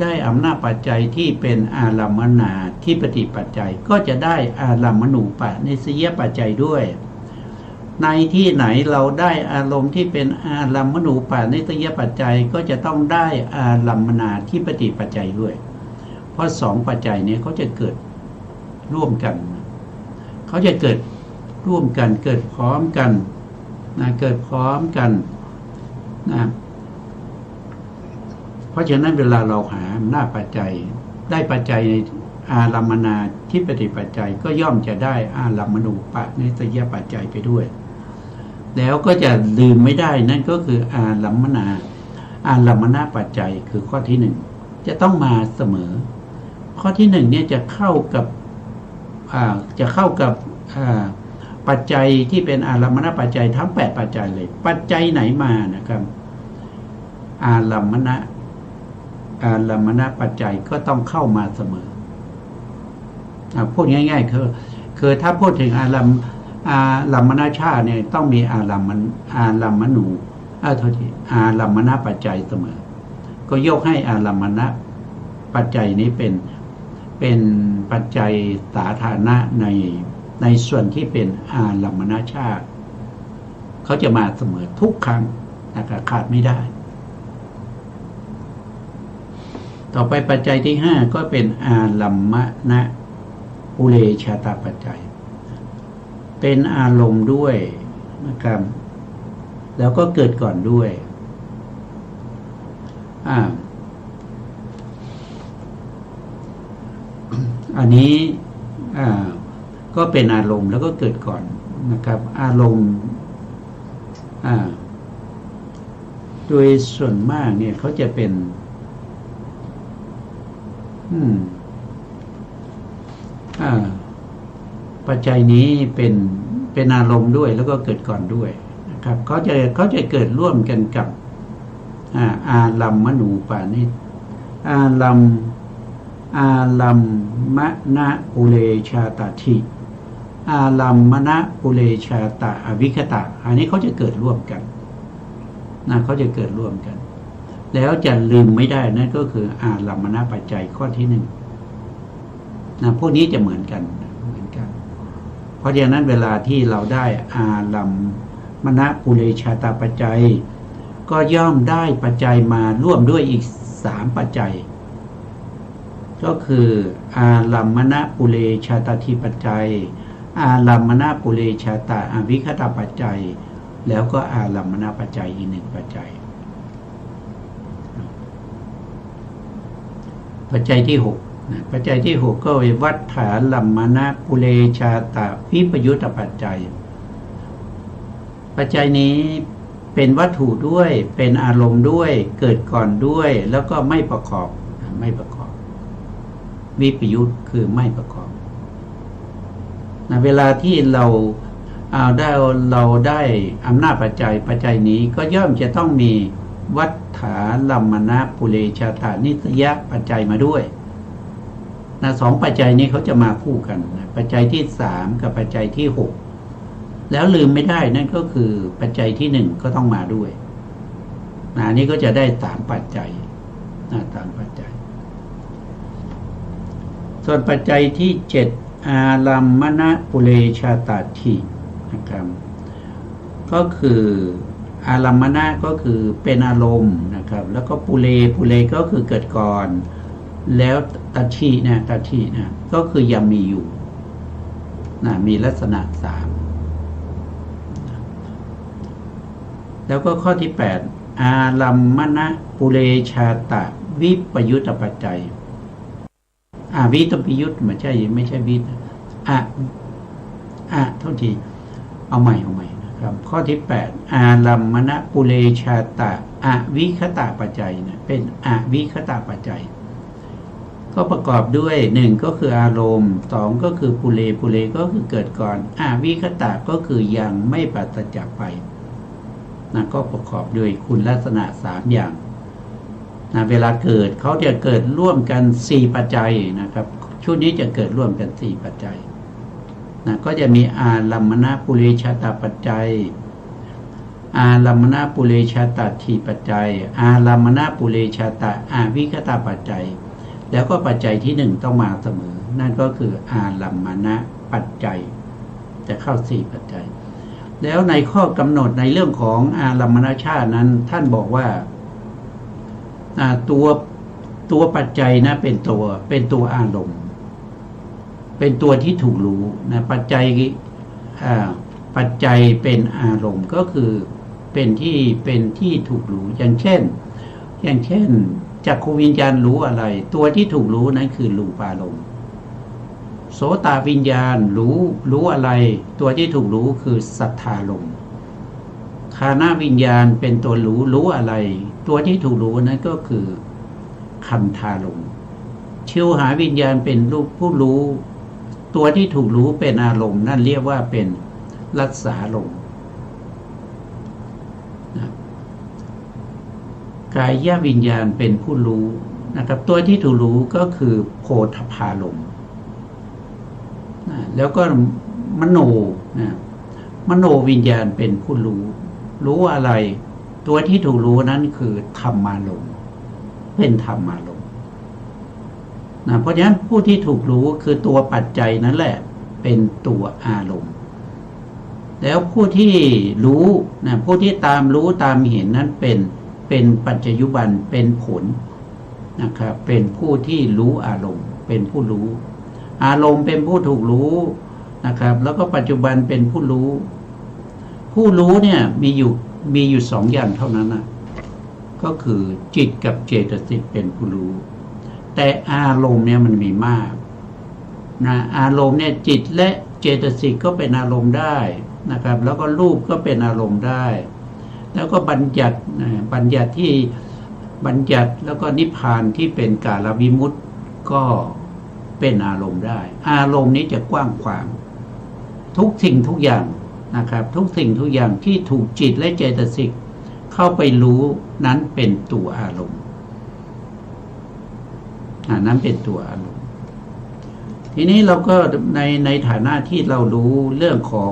ด้อำนาจปัจจัยที่เป็นอารัมมนาธิปติปัจจัยก็จะได้อารัมมณูปนิสยปัจจัยด้วยในที่ไหนเราได้อารมณ์ที่เป็นอารัมมณูปนิสยปัจจัยก็จะต้องได้อารัมมนาธิปติปัจจัยด้วยเพราะ2ปัจจัยนี้เขาจะเกิดร่วมกันเขาจะเกิดร่วมกันเกิดพร้อมกันเกิดพร้อมกันเพราะฉะนั้นเวลาเราหาอำนาจปัจจัยได้ปัจจัยในอารัมมนาธิปติปัจจัยก็ย่อมจะได้อารัมมณูปนิสยปัจจัยไปด้วยแล้วก็จะลืมไม่ได้นั่นก็คืออารัมมนาปัจจัยคือข้อที่1จะต้องมาเสมอข้อที่1เนี่ยจะเข้ากับ ปัจจัยที่เป็นอารมณปัจจัยทั้ง8ปัจจัยเลยปัจจัยไหนมานะครับอารมณปัจจัยก็ต้องเข้ามาเสมอพูดง่ายๆคือถ้าพูดถึงอารมณชาติเนี่ยต้องมีอารมณูโทษทีอารมณปัจจัยเสมอก็ยกให้อารมณปัจจัยนี้เป็นปัจจัยสาธารณะในส่วนที่เป็นอารมณชาติเขาจะมาเสมอทุกครั้งนะครับขาดไม่ได้ต่อไปปัจจัยที่5ก็เป็นอารมณปุเรชาตปัจจัยเป็นอารมณ์ด้วยนะครับแล้วก็เกิดก่อนด้วยอันนี้ก็เป็นอารมณ์แล้วก็เกิดก่อนนะครับอารมณ์โดยส่วนมากเนี่ยเขาจะเป็นปัจจัยนี้เป็นอารมณ์ด้วยแล้วก็เกิดก่อนด้วยนะครับเขาจะเกิดร่วมกันกับอารัมมณูปานิชอารัมมณปุเรชาตถิอารัมมณปุเรชาตะอวิคตะอันนี้เขาจะเกิดร่วมกันเขาจะเกิดร่วมกันแล้วจะลืมไม่ได้นั่นก็คืออารัมมณปัจจัยข้อที่1พวกนี้จะเหมือนกันเพราะฉะนั้นเวลาที่เราได้อารัมมณปุเรชาตปัจจัยก็ย่อมได้ปัจจัยมาร่วมด้วยอีก3ปัจจัยก็คืออารัมมณปุเรชาตทิปัจจัยอารัมมณปุเรชาตะอวิคตปัจจัยแล้วก็อารัมมณปัจจัยอีก1ปัจจัยปัจจัยที่6ปัจจัยที่6ก็เป็นวัฏฐาลัมมณปุเรชาตะวิปยุตตปัจจัยปัจจัยนี้เป็นวัตถุด้วยเป็นอารมณ์ด้วยเกิดก่อนด้วยแล้วก็ไม่ประกอบวิปยุตคือไม่ประกอบเวลาที่เราได้อำนาจปัจจัยนี้ก็ย่อมจะต้องมีวัฏฐาลัมมณปุเรชาตานิสยปัจจัยมาด้วย2ปัจจัยนี้เขาจะมาคู่กันปัจจัยที่3กับปัจจัยที่6แล้วลืมไม่ได้นั่นก็คือปัจจัยที่1ก็ต้องมาด้วยอันนี้ก็จะได้3ปัจจัย3ปัจจัยส่วนปัจจัยที่7อารัมมณปุเรชาตถินะครับก็คืออารัมมณะก็คือเป็นอารมณ์นะครับแล้วก็ปุเรก็คือเกิดก่อนแล้วตัชชีก็คือยังมีอยู่มีลักษณะ3แล้วก็ข้อที่8อารัมมณปุเรชาตะวิปยุตตปัจจัยวิตปิยุตไม่ใช่วิตเท่าที่เอาใหม่นะครับข้อที่8อารัมมณปุเรชาตะอวิคตปัจจัยเป็นอวิคตปัจจัยก็ประกอบด้วย1ก็คืออารมณ์2ก็คือปุเรก็คือเกิดก่อนอวิคตะก็คือยังไม่ปราศจากไปก็ประกอบด้วยคุณลักษณะ3อย่างเวลาเกิดเขาจะเกิดร่วมกัน4ปัจจัยนะครับชุดนี้จะเกิดร่วมกัน4ปัจจัยก็จะมีอารัมมณปุเรชาตปัจจัยอารัมมณปุเรชาตถิปัจจัยอารัมมณปุเรชาตะอวิคตปัจจัยแล้วก็ปัจจัยที่1ต้องมาเสมอนั่นก็คืออารัมมณปัจจัยจะเข้า4ปัจจัยแล้วในข้อกำหนดในเรื่องของอารัมมณชาตินั้นท่านบอกว่าตัวปัจจัยเป็นตัวอารมณ์เป็นตัวที่ถูกรู้ปัจจัยเป็นอารมณ์ก็คือเป็นที่ถูกรู้อย่างเช่นจักขุวิญญาณรู้อะไรตัวที่ถูกรู้นั้นคือรูปารมณ์โสตวิญญาณรู้อะไรตัวที่ถูกรู้คือสัทธารมณ์ฆานวิญญาณเป็นตัวรู้อะไรตัวที่ถูกรู้นั้นก็คือคันธารมณ์ชิวหาวิญญาณเป็นผู้รู้ ตัวที่ถูกรู้เป็นอารมณ์นั่นเรียกว่าเป็นรัสสาลมนะกายวิญญาณเป็นผู้รู้นะครับตัวที่ถูกรู้ก็คือโพธพารมณ์นะแล้วก็มโนนะมโนวิญญาณเป็นผู้รู้อะไรตัวที่ถูกรู้นั้นคือธรรมารมณ์เป็นธรรมารมณ์นะเพราะฉะนั้นผู้ที่ถูกรู้คือตัวปัจจัยนั่นแหละเป็นตัวอารมณ์แล้วผู้ที่รู้นะผู้ที่ตามรู้ตามเห็นนั้นเป็นปัจจยุบันเป็นผลนะครับเป็นผู้ที่รู้อารมณ์เป็นผู้รู้อารมณ์เป็นผู้ถูกรู้นะครับแล้วก็ปัจจุบันเป็นผู้รู้ผู้รู้เนี่ยมีอยู่สองอย่างเท่านั้นนะก็คือจิตกับเจตสิกเป็นผู้รู้แต่อารมณ์เนี่ยมันมีมากนะอารมณ์เนี่ยจิตและเจตสิกก็เป็นอารมณ์ได้นะครับแล้วก็รูปก็เป็นอารมณ์ได้แล้วก็บัญญัติที่บัญญัติแล้วก็นิพพานที่เป็นกาลวิมุตติก็เป็นอารมณ์ได้อารมณ์นี้จะกว้างขวางทุกสิ่งทุกอย่างนะครับทุกสิ่งทุกอย่างที่ถูกจิตและเจตสิกเข้าไปรู้นั้นเป็นตัวอารมณ์นั้นเป็นตัวอารมณ์ทีนี้เราก็ในฐานะที่เรารู้เรื่องของ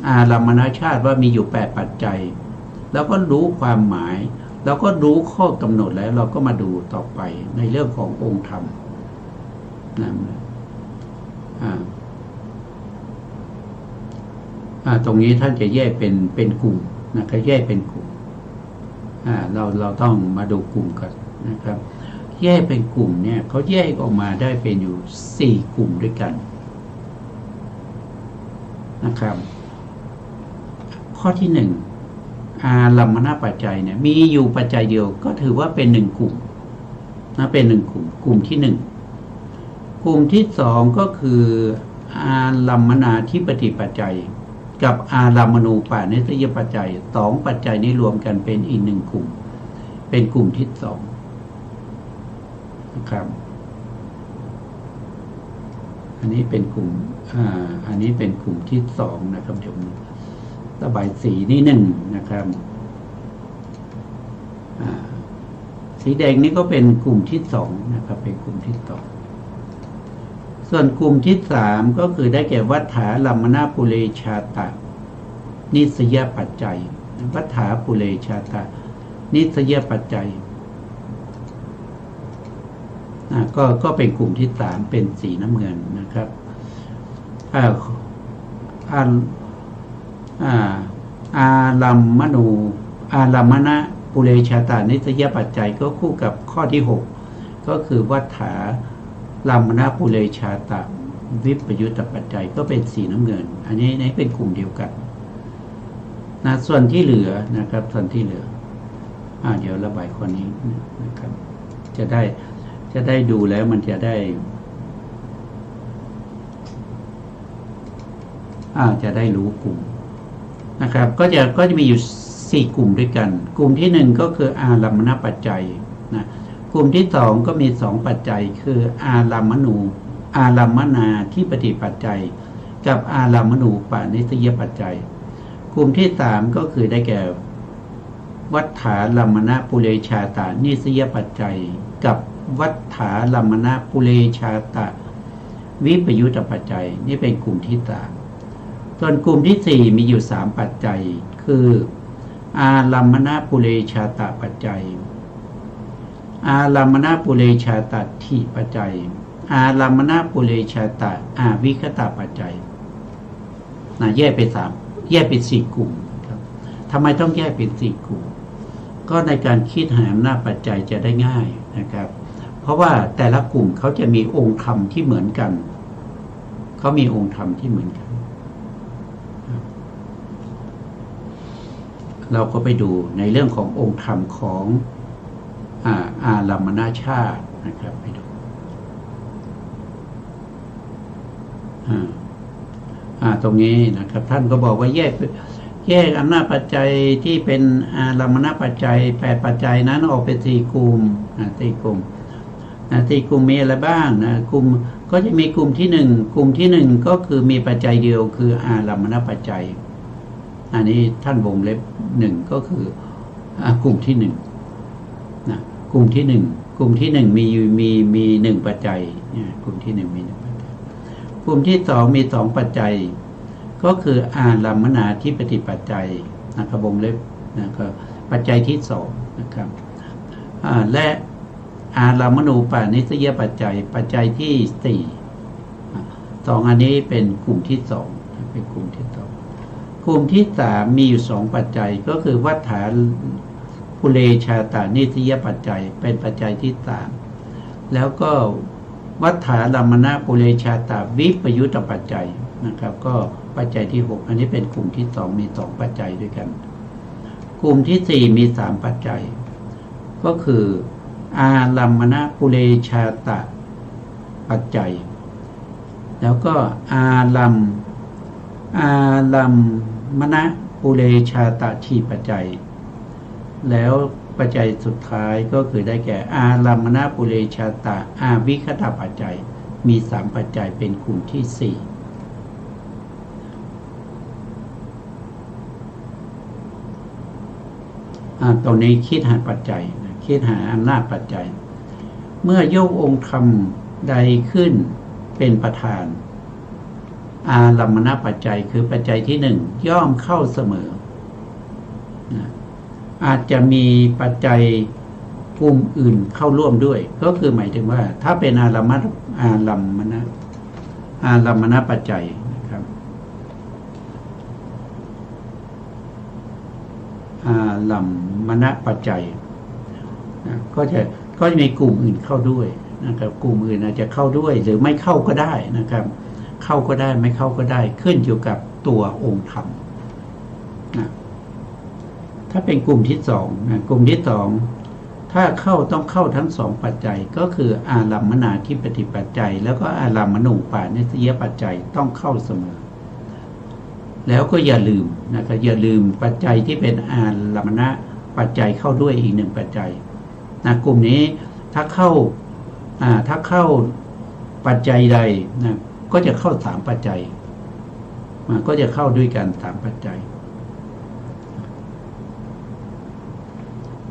อารมณชาติว่ามีอยู่8ปัจจัยแล้วก็รู้ความหมายแล้วก็รู้ข้อกำหนดแล้วเราก็มาดูต่อไปในเรื่องขององค์ธรรมตรงนี้ท่านจะแยกเป็นกลุ่มนะครับแยกเป็นกลุ่มเราต้องมาดูกลุ่มกันนะครับแยกเป็นกลุ่มเนี่ยเขาแยกออกมาได้เป็นอยู่4กลุ่มด้วยกันนะครับข้อที่1อารัมมณปัจจัยเนี่ยมีอยู่ปัจจัยเดียวก็ถือว่าเป็น1กลุ่มนะเป็น1กลุ่มที่1กลุ่มที่2ก็คืออารัมมนาธิปติปัจจัยกับอารัมมณูปาเนสยปัจจัย2ปัจจัยนี้รวมกันเป็นอีก1กลุ่มเป็นกลุ่มที่2นะครับอันนี้เป็นกลุ่มอันนี้เป็นกลุ่มที่2นะครับเดี๋ยวระบายสีนี่1นะครับสีแดงนี่ก็เป็นกลุ่มที่2นะครับเป็นกลุ่มที่2ส่วนกลุ่มที่3ก็คือได้แก่วัฏฐาลัมมนาปุเรชาตะนิสยปัจจัยวัฏฐาปุเรชาตะนิสยปัจจัยก็เป็นกลุ่มที่3เป็นสีน้ำเงินนะครับอารัมมณูอารัมมณปุเรชาตานิสยปัจจัยก็คู่กับข้อที่6ก็คือวัฏฐาลัมมณปุเรชาตะวิปยุตตปัจจัยก็เป็นสีน้ำเงินอันนี้เป็นกลุ่มเดียวกันนะส่วนที่เหลือนะครับส่วนที่เหลือเดี๋ยวระบายข้อนี้นะครับจะได้ดูแล้วมันจะได้รู้กลุ่มนะครับก็จะมีอยู่4กลุ่มด้วยกันกลุ่มที่1ก็คืออารัมมณปัจจัยนะกลุ่มที่2ก็มี2ปัจจัยคืออารัมมณูอารัมมนาธิปติปัจจัยกับอารัมมณูปานิสยปัจจัยกลุ่มที่3ก็คือได้แก่วัฏฐาลัมมณปุเรชาตานิสยปัจจัยกับวัฏฐาลัมมณปุเรชาตะวิปยุตตปัจจัยนี่เป็นกลุ่มที่3ส่วนกลุ่มที่4มีอยู่3ปัจจัยคืออารัมมณปุเรชาตะปัจจัยอารัมมณปุเรชาตะทิปัจจัยอารัมมณปุเรชาตะอาวิคตะปัจจัยแยกเป็น4กลุ่มครับทำไมต้องแยกเป็น4กลุ่มก็ในการคิดหาอำนาจปัจจัยจะได้ง่ายนะครับเพราะว่าแต่ละกลุ่มเขาจะมีองค์ธรรมที่เหมือนกันเขามีองค์ธรรมที่เหมือนกันเราก็ไปดูในเรื่องขององค์ธรรมของอารัมมณชาตินะครับไปดูตรงนี้นะครับท่านก็บอกว่าแยกอำนาจปัจจัยที่เป็นอารัมมณปัจจัย8ปัจจัยนั้นออกเป็น4กลุ่ม4กลุ่ม สี่กลุ่มมีอะไรบ้างนะกลุ่มก็จะมีกลุ่มที่หนึ่งกลุ่มที่หนึ่งก็คือมีปัจจัยเดียวคืออารัมมณปัจจัยอันนี้ท่านวงเล็บหนึ่งก็คือกลุ่มที่หนึ่งนะกลุ่มที่หนึ่งกลุ่มที่หนึ่งมีหนึ่งปัจจัยเนี่ยกลุ่มที่หนึ่งมีหนึ่งปัจจัยกลุ่มที่สองมีสองปัจจัยก็คืออารัมมณาธิปติปัจจัยนะครับวงเล็บนะครับปัจจัยที่สองนะครับและอารัมมณูปาณิสยปัจจัยปัจจัยที่สี่สองอันนี้เป็นกลุ่มที่สองเป็นกลุ่มที่สองกลุ่มที่สามมีอยู่สองปัจจัยก็คือวัฏฐานปุเรชาตานิสยปัจจัยเป็นปัจจัยที่สามแล้วก็วัฏฐารัมมณปุเรชาตาวิปยุตตปัจจัยนะครับก็ปัจจัยที่หกอันนี้เป็นกลุ่มที่สองมีสองปัจจัยด้วยกันกลุ่มที่สี่มีสามปัจจัยก็คืออารัมมณปุเรชาตะปัจจัยแล้วก็อารัมมณปุเรชาตะทีปัจจัยแล้วปัจจัยสุดท้ายก็คือได้แก่อารัมมณปุเรชาตะอาวิคตปัจจัยมีสามปัจจัยเป็นกลุ่มที่สี่ตรงนี้คิดหาปัจจัยคิดหาอำนาจปัจจัยเมื่อยกองค์ธรรมใดขึ้นเป็นประธานอารัมมณปัจจัยคือปัจจัยที่หนึ่งย่อมเข้าเสมออาจจะมีปัจจัยกลุ่มอื่นเข้าร่วมด้วยก็คือหมายถึงว่าถ้าเป็นอารัมมณปัจจัยนะครับอารัมมณปัจจัยก็จะมีกลุ่มอื่นเข้าด้วยนะครับกลุ่มอื่นอาจจะเข้าด้วยหรือไม่เข้าก็ได้นะครับเข้าก็ได้ไม่เข้าก็ได้ขึ้นอยู่กับตัวองค์ธรรมนะถ้าเป็นกลุ่มที่สองนะกลุ่มที่สองถ้าเข้าต้องเข้าทั้งสองปัจจัยก็คืออารัมมณาธิปติปัจจัยแล้วก็อารัมมณูปาณิสยปัจจัยต้องเข้าเสมอแล้วก็อย่าลืมนะครับอย่าลืมปัจจัยที่เป็นอารัมมณปัจจัยเข้าด้วยอีกหนึ่งปัจจัยนะกลุ่มนี้ถ้าเข้าปัจจัยใดนะก็จะเข้าสามปัจจัยก็จะเข้าด้วยกันสามปัจจัย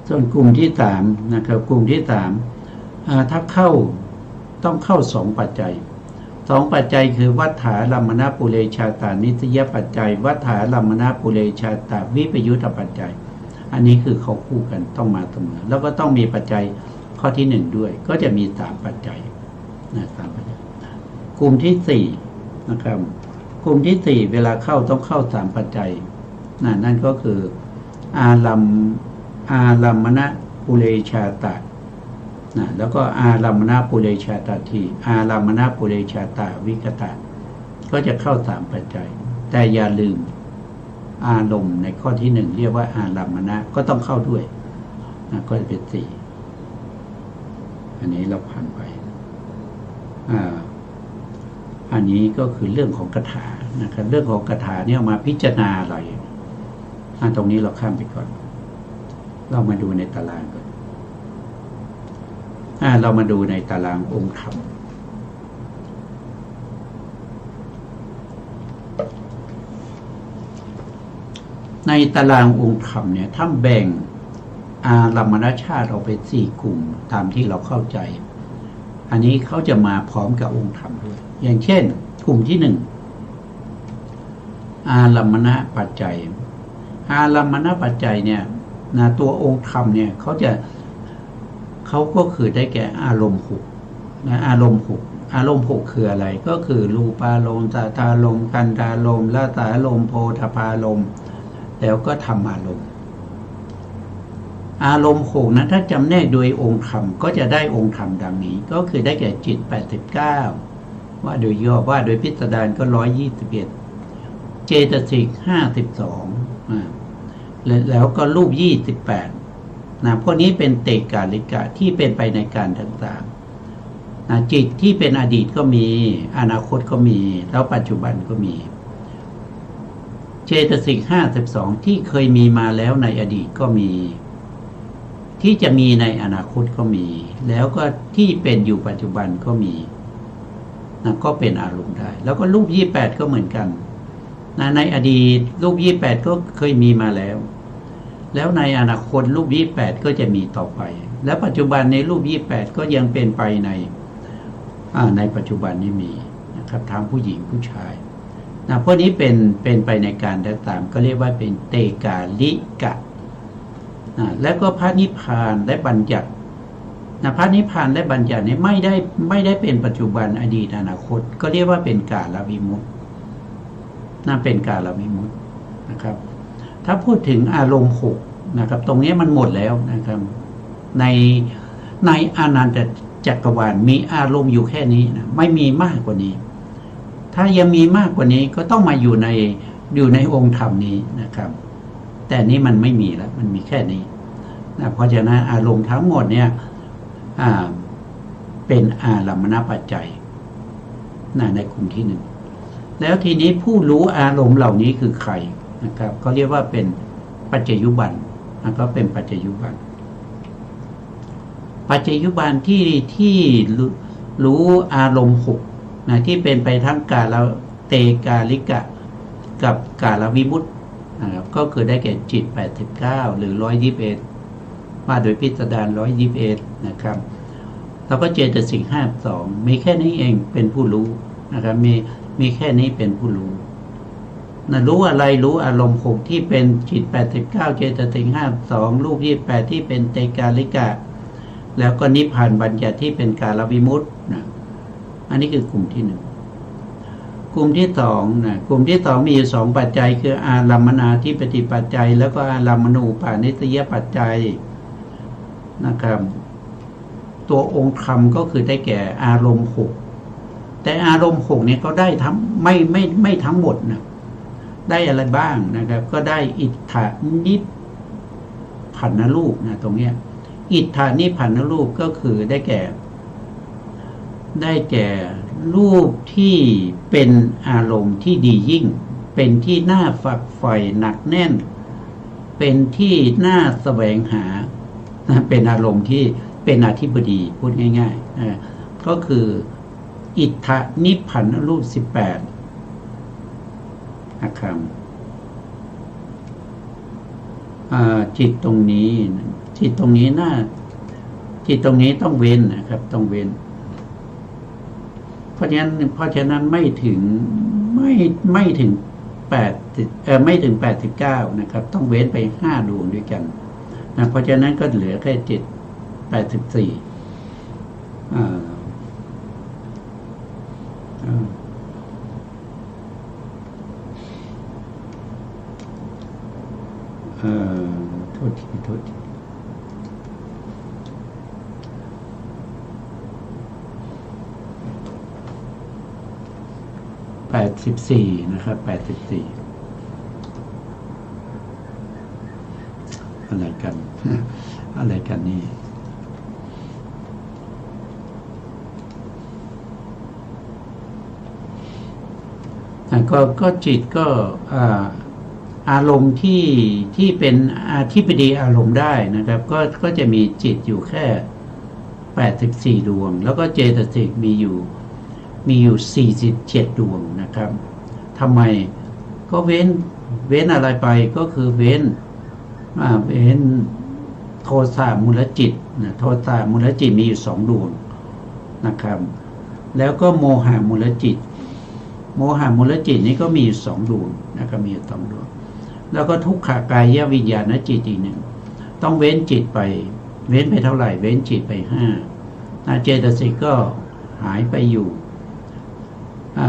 ส่วนกลุ่มที่สามนะครับกลุ่มที่สามถ้าเข้าต้องเข้าสองปัจจัยสองปัจจัยคือวัฏฐารัมมณปุเรชาตานิสยปัจจัยวัฏฐารัมมณปุเรชาตาวิปยุตตปัจจัยอันนี้คือเขาคู่กันต้องมาเสมอแล้วก็ต้องมีปัจจัยข้อที่หนึ่งด้วยก็จะมีสามปัจจัยนะสามปัจจัยกลุ่มที่สี่นะครับกลุ่มที่สี่เวลาเข้าต้องเข้าสามปัจจัยนั่นก็คืออารัมมณปุเรชาตะแล้วก็อารัมมณปุเรชาตทีอารัมมณปุเรชาตาวิคตะก็จะเข้าสามปัจจัยแต่อย่าลืมอารมณ์ในข้อที่หนึ่งเรียกว่าอารัมมณะก็ต้องเข้าด้วยก็จะเป็นสี่อันนี้เราผ่านไปอันนี้ก็คือเรื่องของคาถานะครับเรื่องของคาถาเนี่ยมาพิจารณาอะไรตรงนี้เราข้ามไปก่อนเรามาดูในตารางก่อนเรามาดูในตารางองค์ธรรมในตารางองค์ธรรมเนี่ยท่านแบ่งอารัมมณชาติออกเป็นสี่กลุ่มตามที่เราเข้าใจอันนี้เขาจะมาพร้อมกับองค์ธรรมด้วยอย่างเช่นกลุ่มที่หนึ่งอารัมมณปัจจัยอารัมมณปัจจัยเนี่ยตัวองค์ธรรมเนี่ยเขาก็คือได้แก่อารมณ์หกอารมณ์หกคืออะไรก็คือรูปารมณ์สัทธารมณ์กันธารมณ์ละสารมณ์โพธพารมณ์แล้วก็ธรรมารมณ์อารมณ์หกนะถ้าจำแนกโดยองค์ธรรมก็จะได้องค์ธรรมดังนี้ก็คือได้แก่จิต89ว่าโดยย่อว่าโดยพิสดารก็121เจตสิก52แล้วก็รูป28พวกนี้เป็นเตกาลิกะที่เป็นไปในการต่างๆจิตที่เป็นอดีตก็มีอนาคตก็มีแล้วปัจจุบันก็มีเจตสิก52ที่เคยมีมาแล้วในอดีตก็มี ที่จะมีในอนาคตก็มี แล้วก็ที่เป็นอยู่ปัจจุบันก็มีนะก็เป็นอารมณ์ได้ แล้วก็รูป28ก็เหมือนกันนะในอดีตรูป28ก็เคยมีมาแล้ว แล้วในอนาคตรูป28ก็จะมีต่อไป และปัจจุบันในรูป28ก็ยังเป็นไปในปัจจุบันนี้มีนะครับทั้งผู้หญิงผู้ชายนะพวกนี้เป็นไปในการต่างๆก็เรียกว่าเป็นเตกาลิกะแล้วก็พระนิพพานและบัญญัติพระนิพพานและบัญญัตินี้ไม่ได้เป็นปัจจุบันอดีตอนาคตก็เรียกว่าเป็นกาลวิมุตติเป็นกาลวิมุตตินะครับถ้าพูดถึงอารมณ์6นะครับตรงนี้มันหมดแล้วนะครับในอนันตจักรวาลมีอารมณ์อยู่แค่นี้นะไม่มีมากกว่านี้ถ้ายังมีมากกว่านี้ก็ต้องมาอยู่ในองค์ธรรมนี้นะครับแต่นี้มันไม่มีแล้วมันมีแค่นี้นะเพราะฉะนั้นอารมณ์ทั้งหมดเนี่ยเป็นอารัมมณปัจจัยในกลุ่มที่หนึ่งแล้วทีนี้ผู้รู้อารมณ์เหล่านี้คือใครนะครับก็เรียกว่าเป็นปัจจยุบันก็เป็นปัจจยุบันปัจจยุบันที่รู้อารมณ์6นะที่เป็นไปทั้งกาลเตกาลิกะกับกาลวิมุตตินะครับก็คือได้แก่จิต89หรือ121ว่าโดยพิสดาร121นะครับแล้วก็เจตสิก52มีแค่นี้เองเป็นผู้รู้นะครับมีแค่นี้เป็นผู้รู้นะรู้อะไรรู้อารมณ์6ที่เป็นจิต89เจตสิก52รูป28ที่เป็นเตกาลิกะแล้วก็นิพพานบัญญัติที่เป็นกาลวิมุตตินะอันนี้คือกลุ่มที่1กลุ่มที่2นะกลุ่มที่2มีอยู่2ปัจจัยคืออารัมมนาธิปติปัจจัยแล้วก็อารัมมณูปาณิสยปัจจัยนะครับตัวองค์ธรรมก็คือได้แก่อารมณ์6แต่อารมณ์6เนี่ยก็ได้ทั้งไม่ทั้งหมดนะได้อะไรบ้างนะครับก็ได้อิทธานิพพานรูปนะตรงเนี้ยอิทธานิพพานรูปก็คือได้แก่รูปที่เป็นอารมณ์ที่ดียิ่งเป็นที่น่าฝักใฝ่หนักแน่นเป็นที่น่าแสวงหาเป็นอารมณ์ที่เป็นอธิบดีพูดง่ายๆก็คืออิทธานิพพานรูป18นะครับจิตตรงนี้ต้องเว้นนะครับต้องเว้นเพราะฉะนั้นไม่ถึง89นะครับต้องเว้นไป5ดวงด้วยกันนะเพราะฉะนั้นก็เหลือแค่โทษที84นะครับ84อะไรกันนี่ก็จิตก็อารมณ์ที่เป็นอธิปดีอารมณ์ได้นะครับก็จะมีจิตอยู่แค่84ดวงแล้วก็เจตสิกมีอยู่47ดวงนะครับทำไมก็เว้นอะไรไปก็คือเว้นโทสะมูลจิตนะโทสะมูลจิตมีอยู่2ดวงนะครับแล้วก็โมหะมูลจิตนี้ก็มีอยู่2ดวงนะครับมีอยู่2ดวงแล้วก็ทุกขากายวิญญาณจิตอีก1ต้องเว้นจิตไปเว้นไปเท่าไหร่เว้นจิตไป5เจตสิกก็หายไปอยู่5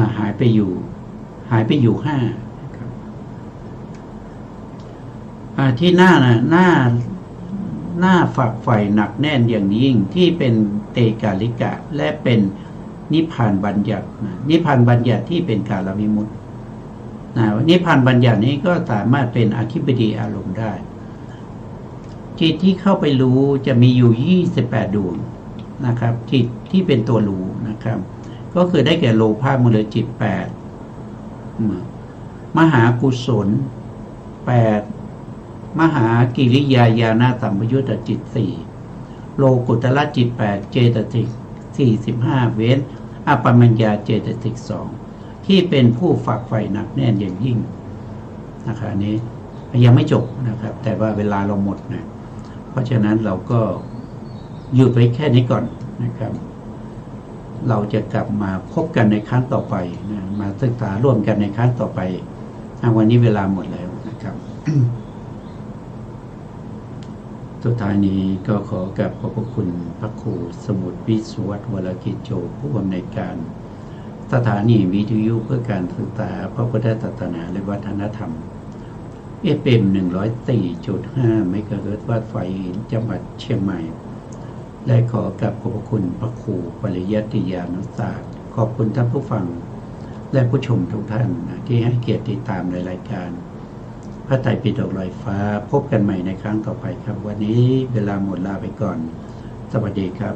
ที่หน้าฝักใฝ่หนักแน่นอย่างยิ่งที่เป็นเตกาลิกะและเป็นนิพพานบัญญัตินิพพานบัญญัติที่เป็นกาลวิมุตตินิพพานบัญญัตินี้ก็สามารถเป็นอธิปดีอารมณ์ได้จิตที่เข้าไปรู้จะมีอยู่28ดวงนะครับจิตที่เป็นตัวรู้นะครับก็คือได้แก่โลภะมูลจิต8มหากุศล8 มหากิริยาญาณสัมปยุตตจิตสี่โลกุตละจิตแปดเจตสิก45เว้นอปมัญญาเจตสิก2ที่เป็นผู้ฝักใฝ่หนักแน่นอย่างยิ่งนะครับนี้ยังไม่จบนะครับแต่ว่าเวลาเราหมดนะเพราะฉะนั้นเราก็หยุดไว้แค่นี้ก่อนนะครับเราจะกลับมาพบกันในครั้งต่อไปนะมาศึกษาร่วมกันในครั้งต่อไปวันนี้เวลาหมดแล้วนะครับ สุดท้ายนี้ก็ขอกราบขอบพระคุณพระครูสมุทรวิสุวัฒน์วรกิจโจผู้อำนวยการสถานีวิทยุเพื่อการศึกษาพระพุทธศาสนาและวัฒนธรรม FM 104.5 เมกะเฮิรตซ์วัดไฟหินจังหวัดเชียงใหม่และขอกราบขอบพระคุณพระครูปริยัติยานุศาสตร์ขอบคุณท่านผู้ฟังและผู้ชมทุกท่านที่ให้เกียรติติดตามในรายการพระไตรปิฎกลอยฟ้าพบกันใหม่ในครั้งต่อไปครับวันนี้เวลาหมดลาไปก่อนสวัสดีครับ